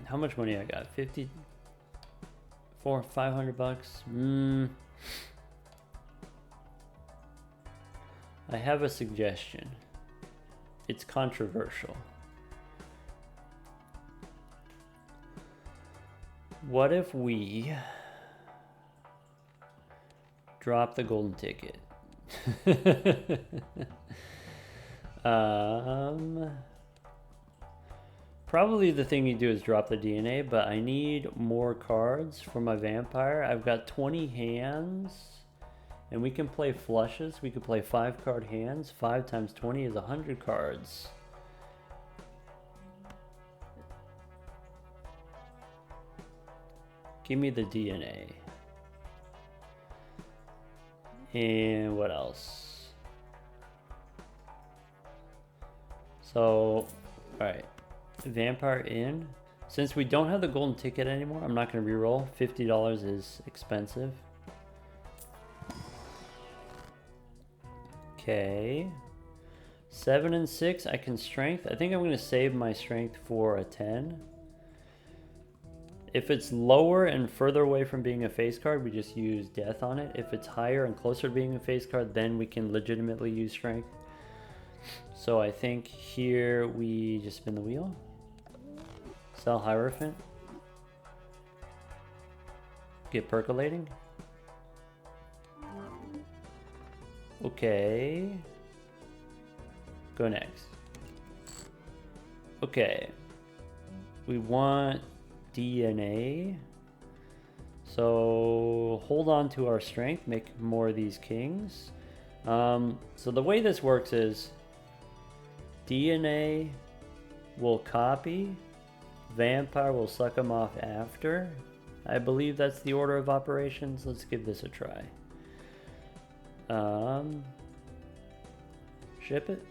How much money I got? 50? 500 bucks? I have a suggestion. It's controversial. What if we drop the golden ticket? Probably the thing you do is drop the DNA, but I need more cards for my vampire. I've got 20 hands, and we can play flushes. We could play 5-card hands. 5 times 20 is 100 cards. Give me the DNA. And what else? So, alright. Vampire in. Since we don't have the golden ticket anymore, I'm not going to reroll. $50 is expensive. Okay. 7 and 6, I can strength. I think I'm going to save my strength for a 10. If it's lower and further away from being a face card, we just use death on it. If it's higher and closer to being a face card, then we can legitimately use strength. So I think here we just spin the wheel. Sell Hierophant. Get percolating. Okay. Go next. Okay. We want DNA. So hold on to our strength. Make more of these kings. So the way this works is DNA will copy. Vampire will suck them off after. I believe that's the order of operations. Let's give this a try. Ship it.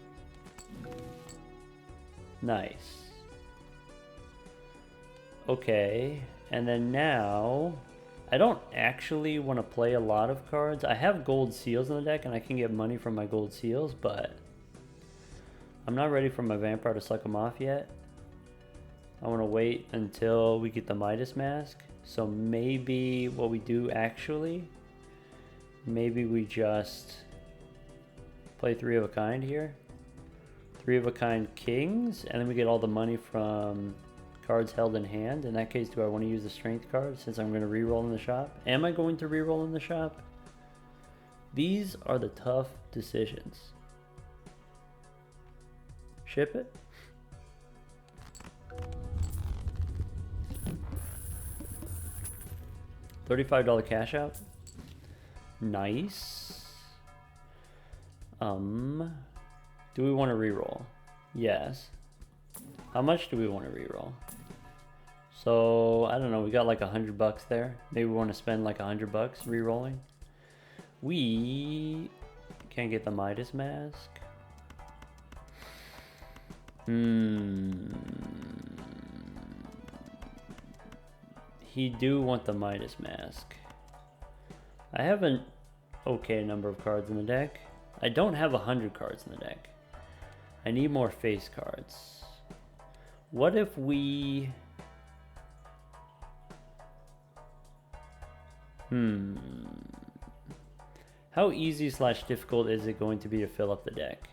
Nice. Okay, and then now I don't actually want to play a lot of cards. I have gold seals in the deck and I can get money from my gold seals, but I'm not ready for my vampire to suck them off yet. I want to wait until we get the Midas Mask. So maybe what we do actually, maybe we just play 3 of a kind here. 3 of a kind kings, and then we get all the money from cards held in hand. In that case, do I want to use the strength card since I'm going to reroll in the shop? Am I going to reroll in the shop? These are the tough decisions. Ship it. $35 cash out. Nice. Do we want to reroll? Yes. How much do we want to reroll? So I don't know. We got like $100 there. Maybe we want to spend like $100 rerolling. We can't get the Midas Mask. He do want the Midas Mask. I have an okay number of cards in the deck. I don't have 100 cards in the deck. I need more face cards. What if we... How easy / difficult is it going to be to fill up the deck?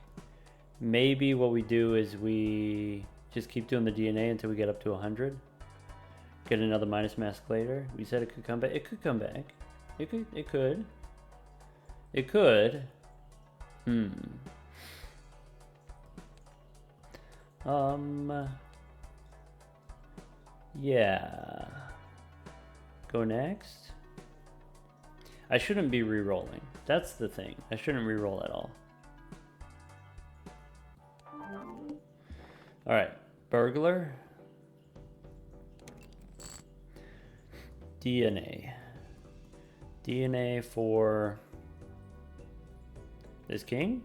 Maybe what we do is we just keep doing the DNA until we get up to 100. Get another Midas Mask later. We said it could come back. It could come back. It could. It could. It could. Yeah. Go next. I shouldn't be re-rolling. That's the thing. I shouldn't re-roll at all. Alright. Burglar. DNA. DNA for this king.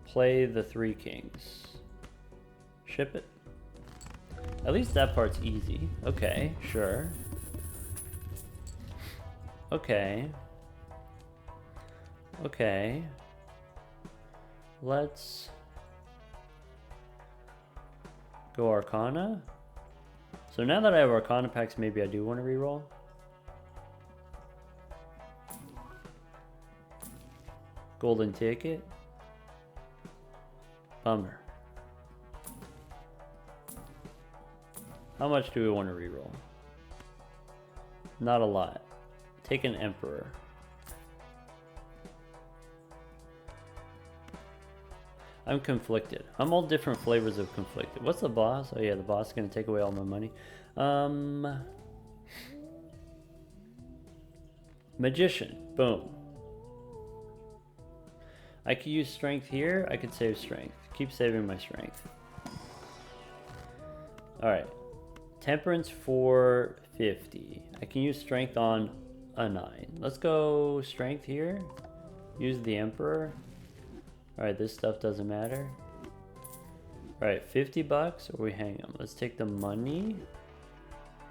Play the 3 kings. Ship it. At least that part's easy. Okay, sure. Okay. Okay. Let's go Arcana. So now that I have Arcana packs, maybe I do want to reroll. Golden ticket. Bummer. How much do we want to reroll? Not a lot. Take an Emperor. I'm conflicted. I'm all different flavors of conflicted. What's the boss? Oh yeah, the boss is gonna take away all my money. Magician. Boom. I could use strength here. I could save strength. Keep saving my strength. Alright. Temperance for 50. I can use strength on a 9. Let's go strength here. Use the Emperor. Alright, this stuff doesn't matter. Alright, 50 bucks or we hang them. Let's take the money.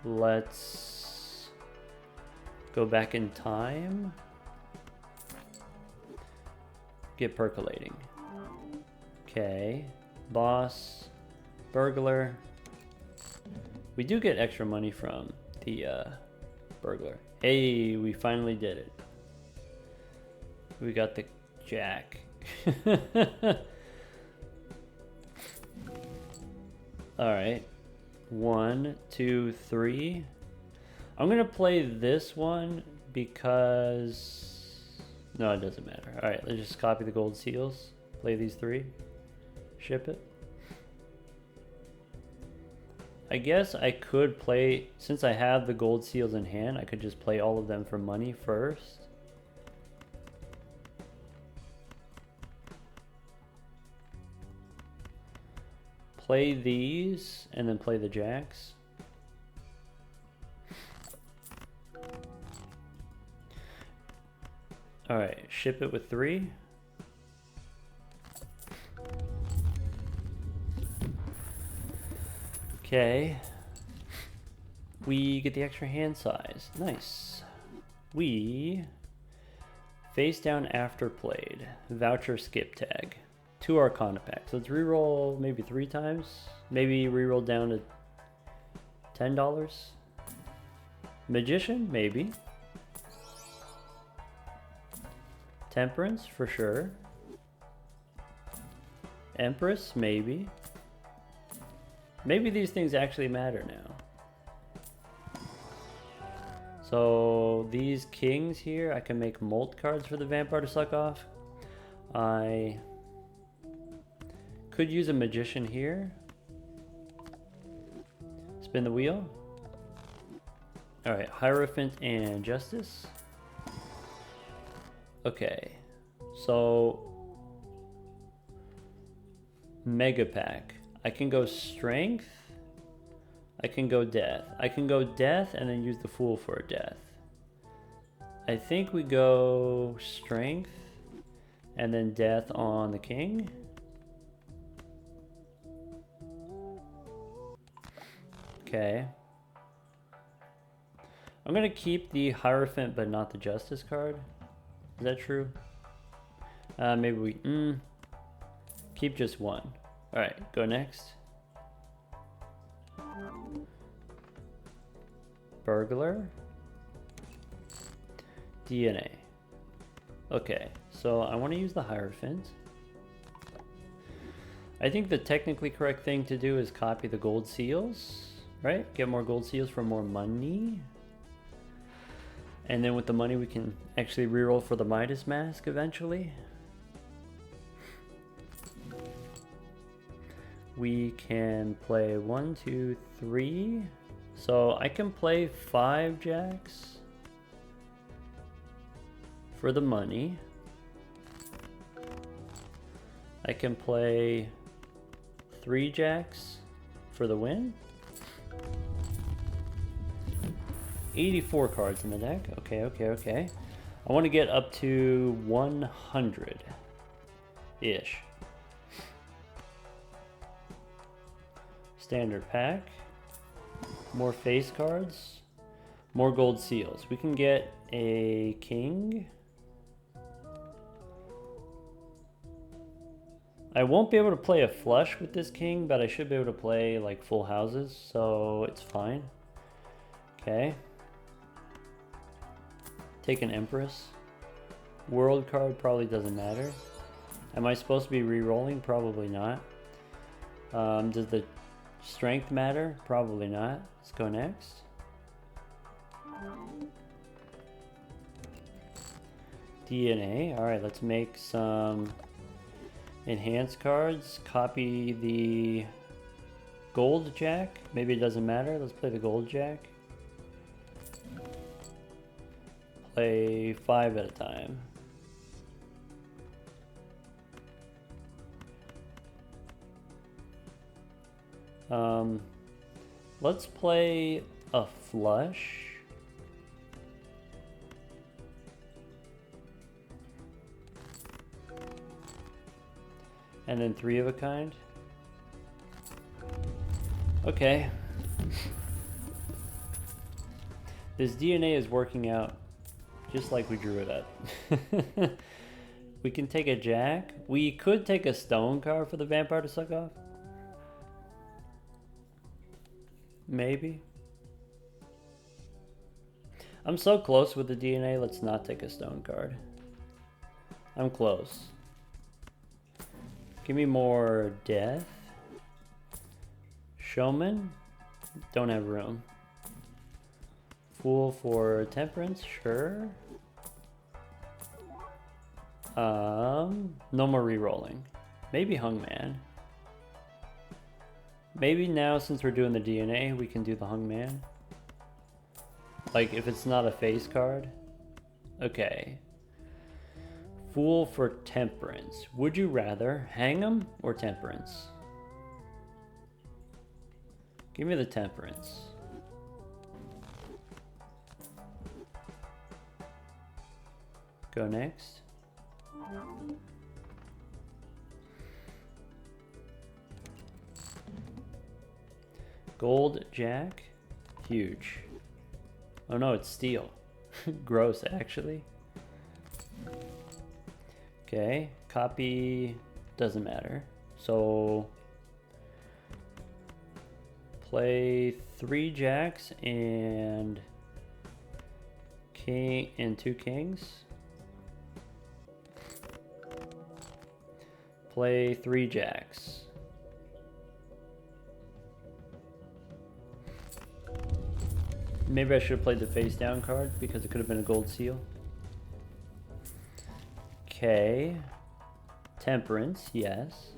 Let's go back in time. Get percolating. Okay. Boss. Burglar. We do get extra money from the burglar. Hey, we finally did it. We got the jack. Alright. 1, 2, 3. I'm gonna play this one because... No, it doesn't matter. Alright, let's just copy the gold seals. Play these 3. Ship it. I guess I could play, since I have the gold seals in hand, I could just play all of them for money first. Play these, and then play the jacks. Alright, ship it with 3. Okay. We get the extra hand size. Nice. We face down after played. Voucher skip tag. 2 Arcana packs. Let's reroll maybe 3 times. Maybe reroll down to $10. Magician, maybe. Temperance, for sure. Empress, maybe. Maybe these things actually matter now. So these kings here, I can make molt cards for the vampire to suck off. I could use a magician here. Spin the wheel. Alright, Hierophant and Justice. Okay, so Mega Pack. I can go strength. I can go death. I can go death and then use the fool for a death. I think we go strength and then death on the king. Okay. I'm gonna keep the Hierophant but not the Justice card. Is that true? Maybe we keep just 1. Alright, go next. Burglar. DNA. Okay, so I want to use the Hierophant. I think the technically correct thing to do is copy the gold seals, right? Get more gold seals for more money. And then with the money we can actually reroll for the Midas Mask eventually. We can play 1, 2, 3. So I can play 5 jacks for the money. I can play 3 jacks for the win. 84 cards in the deck. Okay, okay, okay. I want to get up to 100-ish. Standard pack. More face cards. More gold seals. We can get a king. I won't be able to play a flush with this king, but I should be able to play like full houses, so it's fine. Okay. Take an Empress. World card probably doesn't matter. Am I supposed to be re-rolling? Probably not. Does the strength matter? Probably not. Let's go next. DNA. Alright, let's make some Enhanced cards, copy the gold jack. Maybe it doesn't matter. Let's play the gold jack. Play 5 at a time. Let's play a flush. And then 3 of a kind. Okay. This DNA is working out just like we drew it up. We can take a jack. We could take a stone card for the vampire to suck off. Maybe. I'm so close with the DNA. Let's not take a stone card. I'm close. Give me more death. Showman. Don't have room. Fool for temperance. Sure. No more re-rolling. Maybe Hungman. Maybe now, since we're doing the DNA, we can do the Hungman. Like, if it's not a face card. Okay. Fool for temperance. Would you rather hang him or temperance? Give me the temperance. Go next. Gold jack. Huge. Oh no, it's steel. Gross, actually. Okay, copy doesn't matter. So play 3 jacks and king and 2 kings. Play 3 jacks. Maybe I should have played the face down card because it could have been a gold seal. Okay. Temperance, yes.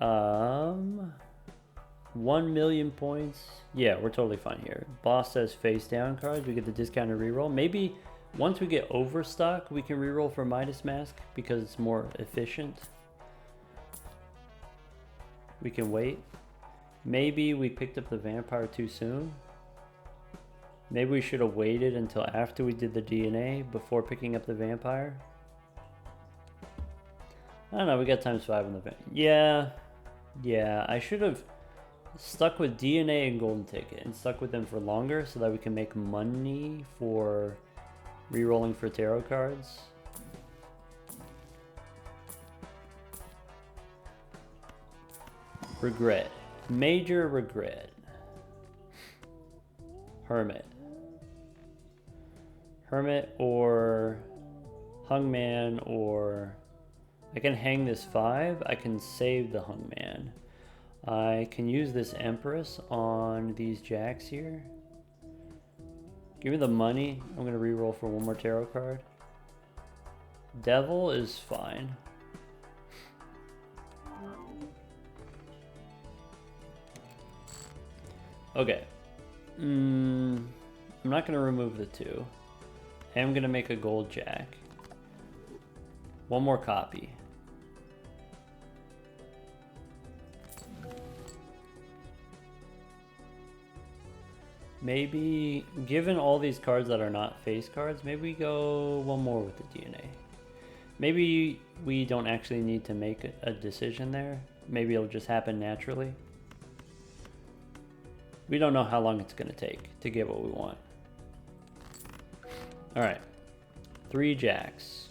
1,000,000 points. Yeah, we're totally fine here. Boss says face down cards. We get the discounted reroll. Maybe once we get overstock, we can reroll for Midas Mask because it's more efficient. We can wait. Maybe we picked up the vampire too soon. Maybe we should have waited until after we did the DNA before picking up the vampire. I don't know, we got ×5 on the vampire. Yeah, I should have stuck with DNA and golden ticket and stuck with them for longer so that we can make money for re-rolling for tarot cards. Regret. Major regret. Hermit. Hermit or Hungman, or I can hang this 5. I can save the Hungman. I can use this Empress on these jacks here. Give me the money. I'm going to re-roll for 1 more tarot card. Devil is fine. Okay. I'm not going to remove the 2. I am going to make a gold jack. 1 more copy. Maybe, given all these cards that are not face cards, maybe we go 1 more with the DNA. Maybe we don't actually need to make a decision there. Maybe it'll just happen naturally. We don't know how long it's going to take to get what we want. Alright. 3 jacks.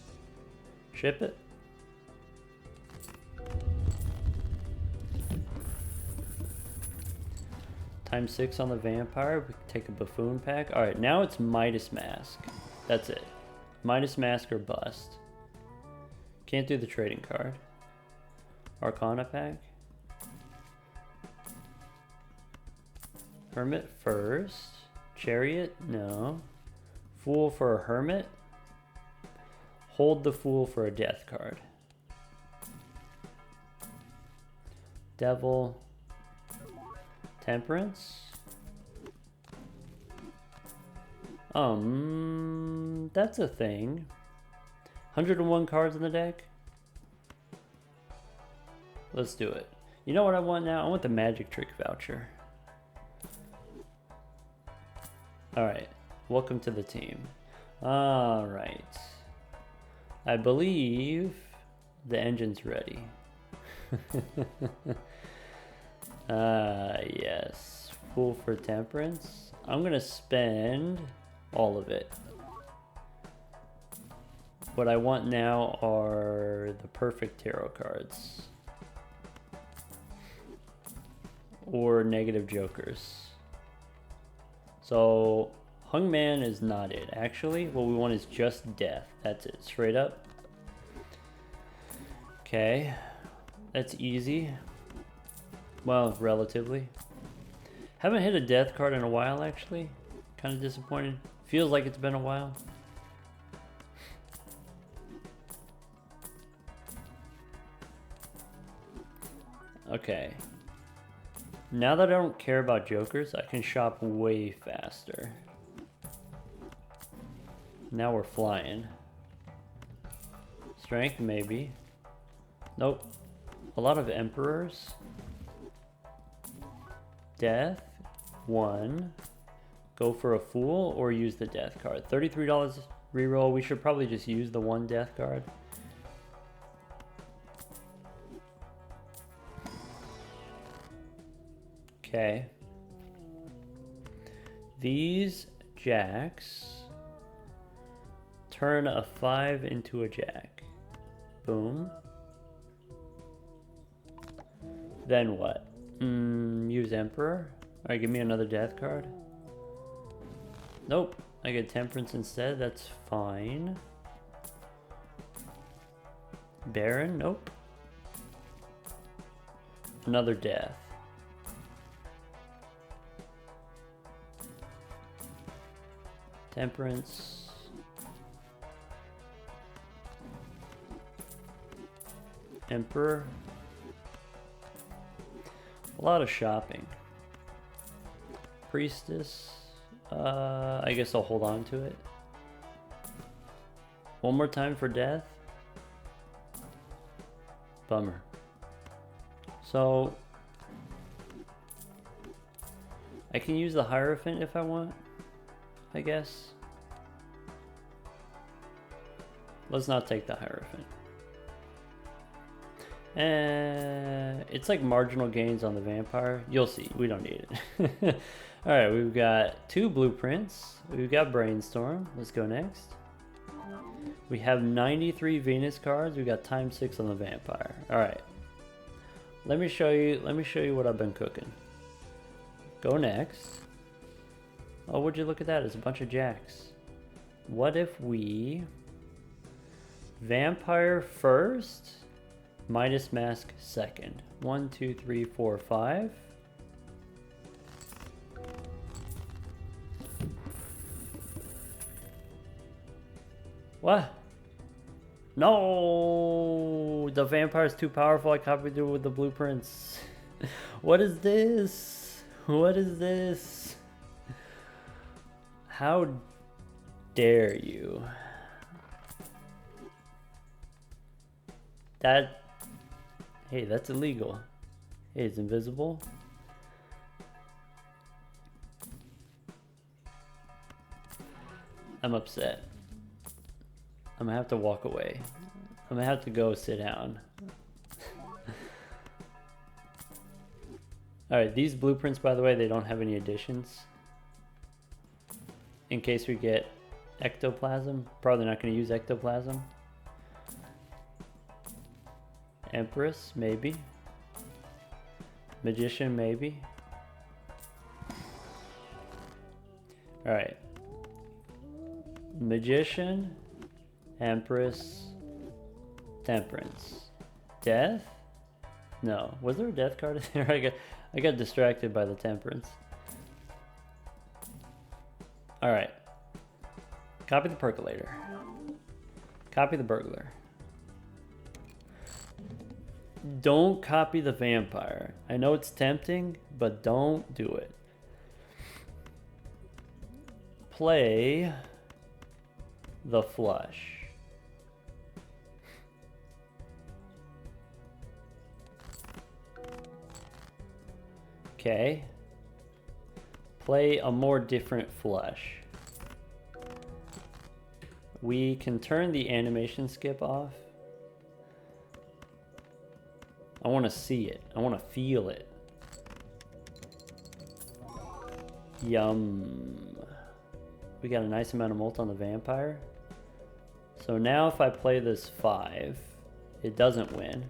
Ship it. ×6 on the vampire. We can take a buffoon pack. Alright, now it's Midas Mask. That's it. Midas Mask or bust. Can't do the trading card. Arcana pack. Hermit first. Chariot? No. Fool for a hermit? Hold the Fool for a death card. Devil. Temperance. That's a thing. 101 cards in the deck. Let's do it. You know what I want now? I want the magic trick voucher. Alright. Welcome to the team. Alright. I believe the engine's ready. Yes. Fool for temperance. I'm gonna spend all of it. What I want now are the perfect tarot cards. Or negative jokers. So, Hungman is not it. Actually, what we want is just death. That's it. Straight up. Okay. That's easy. Well, relatively. Haven't hit a death card in a while, actually. Kind of disappointed. Feels like it's been a while. Okay. Now that I don't care about jokers, I can shop way faster. Now we're flying. Strength, maybe. Nope. A lot of emperors. Death. 1. Go for a fool or use the death card. $33 reroll. We should probably just use the 1 death card. Okay. These jacks turn a 5 into a jack. Boom. Then what? Use Emperor? Alright, give me another death card. Nope. I get Temperance instead. That's fine. Baron? Nope. Another death. Temperance. Emperor. A lot of shopping. Priestess. I guess I'll hold on to it. One more time for death. Bummer. So I can use the Hierophant if I want, I guess. Let's not take the Hierophant. It's like marginal gains on the vampire. You'll see. We don't need it. Alright, we've got 2 blueprints. We've got Brainstorm. Let's go next. We have 93 Venus cards. We've got ×6 on the vampire. Alright. Let me show you what I've been cooking. Go next. Oh, would you look at that? It's a bunch of jacks. What if we vampire first? Minus mask second. 1, 2, 3, 4, 5. What? No! The vampire is too powerful. I copied it with the blueprints. What is this? What is this? How dare you? That... Hey, that's illegal. Hey, it's invisible. I'm upset. I'm gonna have to walk away. I'm gonna have to go sit down. Alright, these blueprints, by the way, they don't have any additions. In case we get ectoplasm. Probably not gonna use ectoplasm. Empress, maybe. Magician, maybe. Alright. Magician, Empress, Temperance. Death? No. Was there a death card in there? I got distracted by the Temperance. Alright. Copy the percolator. Copy the burglar. Don't copy the vampire. I know it's tempting, but don't do it. Play the flush. Okay. Play a more different flush. We can turn the animation skip off. I want to see it. I want to feel it. Yum. We got a nice amount of molt on the vampire. So now if I play this 5, it doesn't win.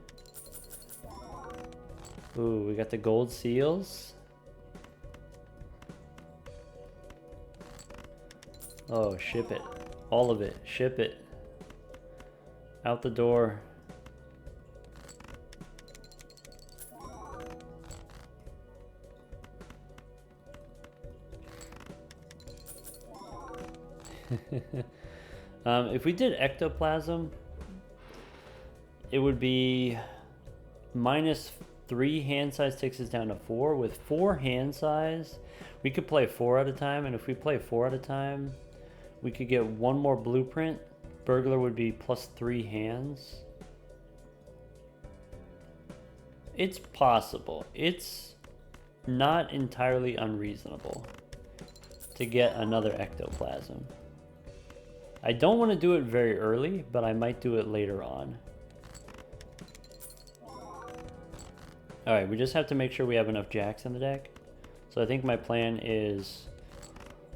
Ooh, we got the gold seals. Oh, ship it. All of it. Ship it. Out the door. If we did ectoplasm, it would be -3 hand size takes us down to 4. With 4 hand size, we could play 4 at a time, and if we play 4 at a time, we could get 1 more blueprint. Burglar would be +3 hands. It's possible. It's not entirely unreasonable to get another ectoplasm. I don't want to do it very early, but I might do it later on. Alright, we just have to make sure we have enough jacks in the deck. So I think my plan is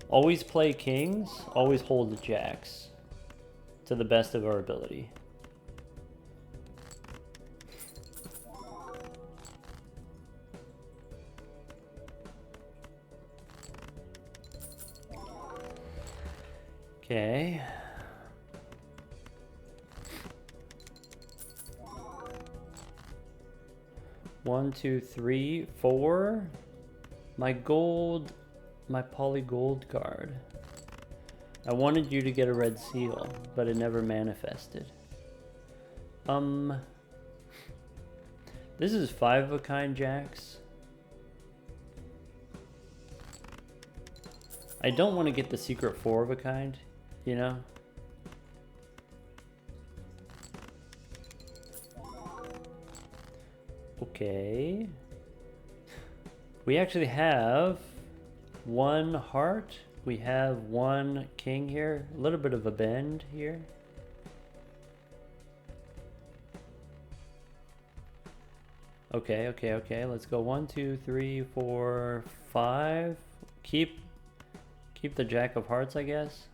always play kings, always hold the jacks to the best of our ability. Okay. One, two, three, 4. My gold, my poly gold card. I wanted you to get a red seal, but it never manifested. This is 5 of a kind jacks. I don't want to get the secret 4 of a kind, you know? Okay. We actually have 1 heart. We have 1 king here. A little bit of a bend here. Okay, okay, okay. Let's go 1, 2, 3, 4, 5. Keep the jack of hearts, I guess.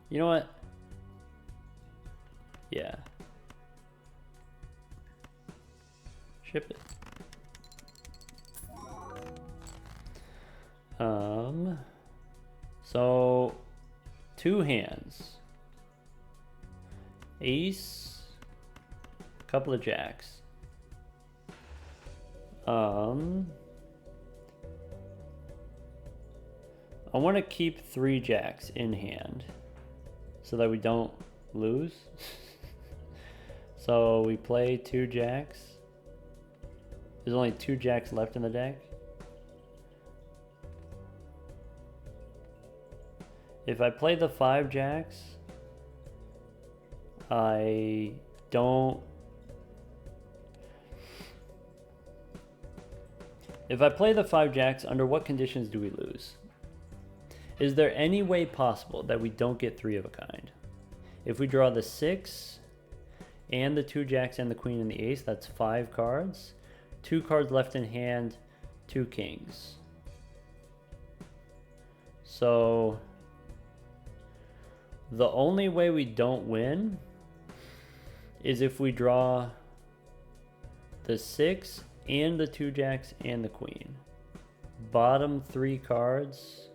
You know what? Yeah. Ship it. So 2 hands. Ace, couple of jacks. I want to keep 3 jacks in hand so that we don't lose. So we play 2 jacks. There's only 2 jacks left in the deck. If I play the 5 jacks, I don't... If I play the 5 jacks, under what conditions do we lose? Is there any way possible that we don't get 3 of a kind? If we draw the 6 and the 2 jacks and the queen and the ace, that's 5 cards. 2 cards left in hand, 2 kings. So the only way we don't win is if we draw the 6 and the 2 jacks and the queen. Bottom 3 cards,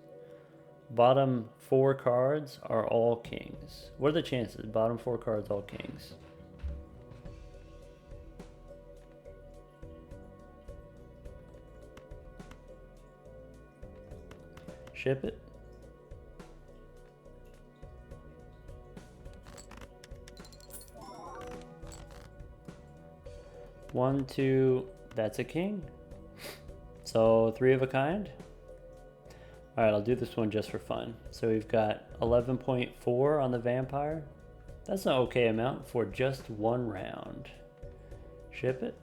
bottom 4 cards are all kings. What are the chances? Bottom 4 cards, all kings. Ship it. 1, 2, that's a king. So 3 of a kind. All right, I'll do this one just for fun. So we've got 11.4 on the vampire. That's an okay amount for just 1 round. Ship it.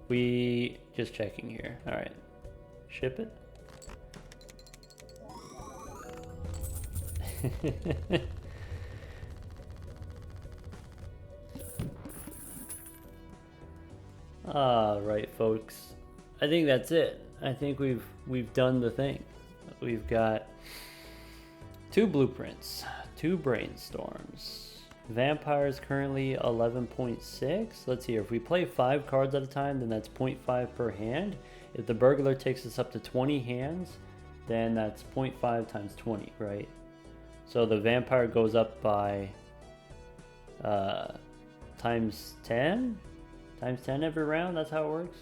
We just checking here. All right, ship it. All right, folks. I think that's it. I think we've done the thing. We've got 2 blueprints, 2 brainstorms. Vampires currently 11.6. Let's see, if we play 5 cards at a time, then that's 0.5 per hand. If the burglar takes us up to 20 hands, then that's 0.5 times 20, right? So the vampire goes up by times 10? Times 10 every round? That's how it works?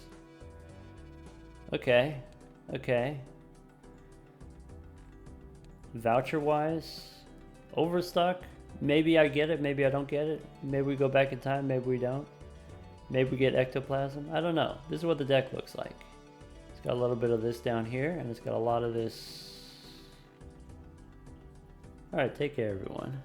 Okay. Okay. Voucher-wise, Overstock. Maybe I get it, maybe I don't get it. Maybe we go back in time, maybe we don't. Maybe we get ectoplasm. I don't know. This is what the deck looks like. It's got a little bit of this down here, and it's got a lot of this. Alright, take care everyone.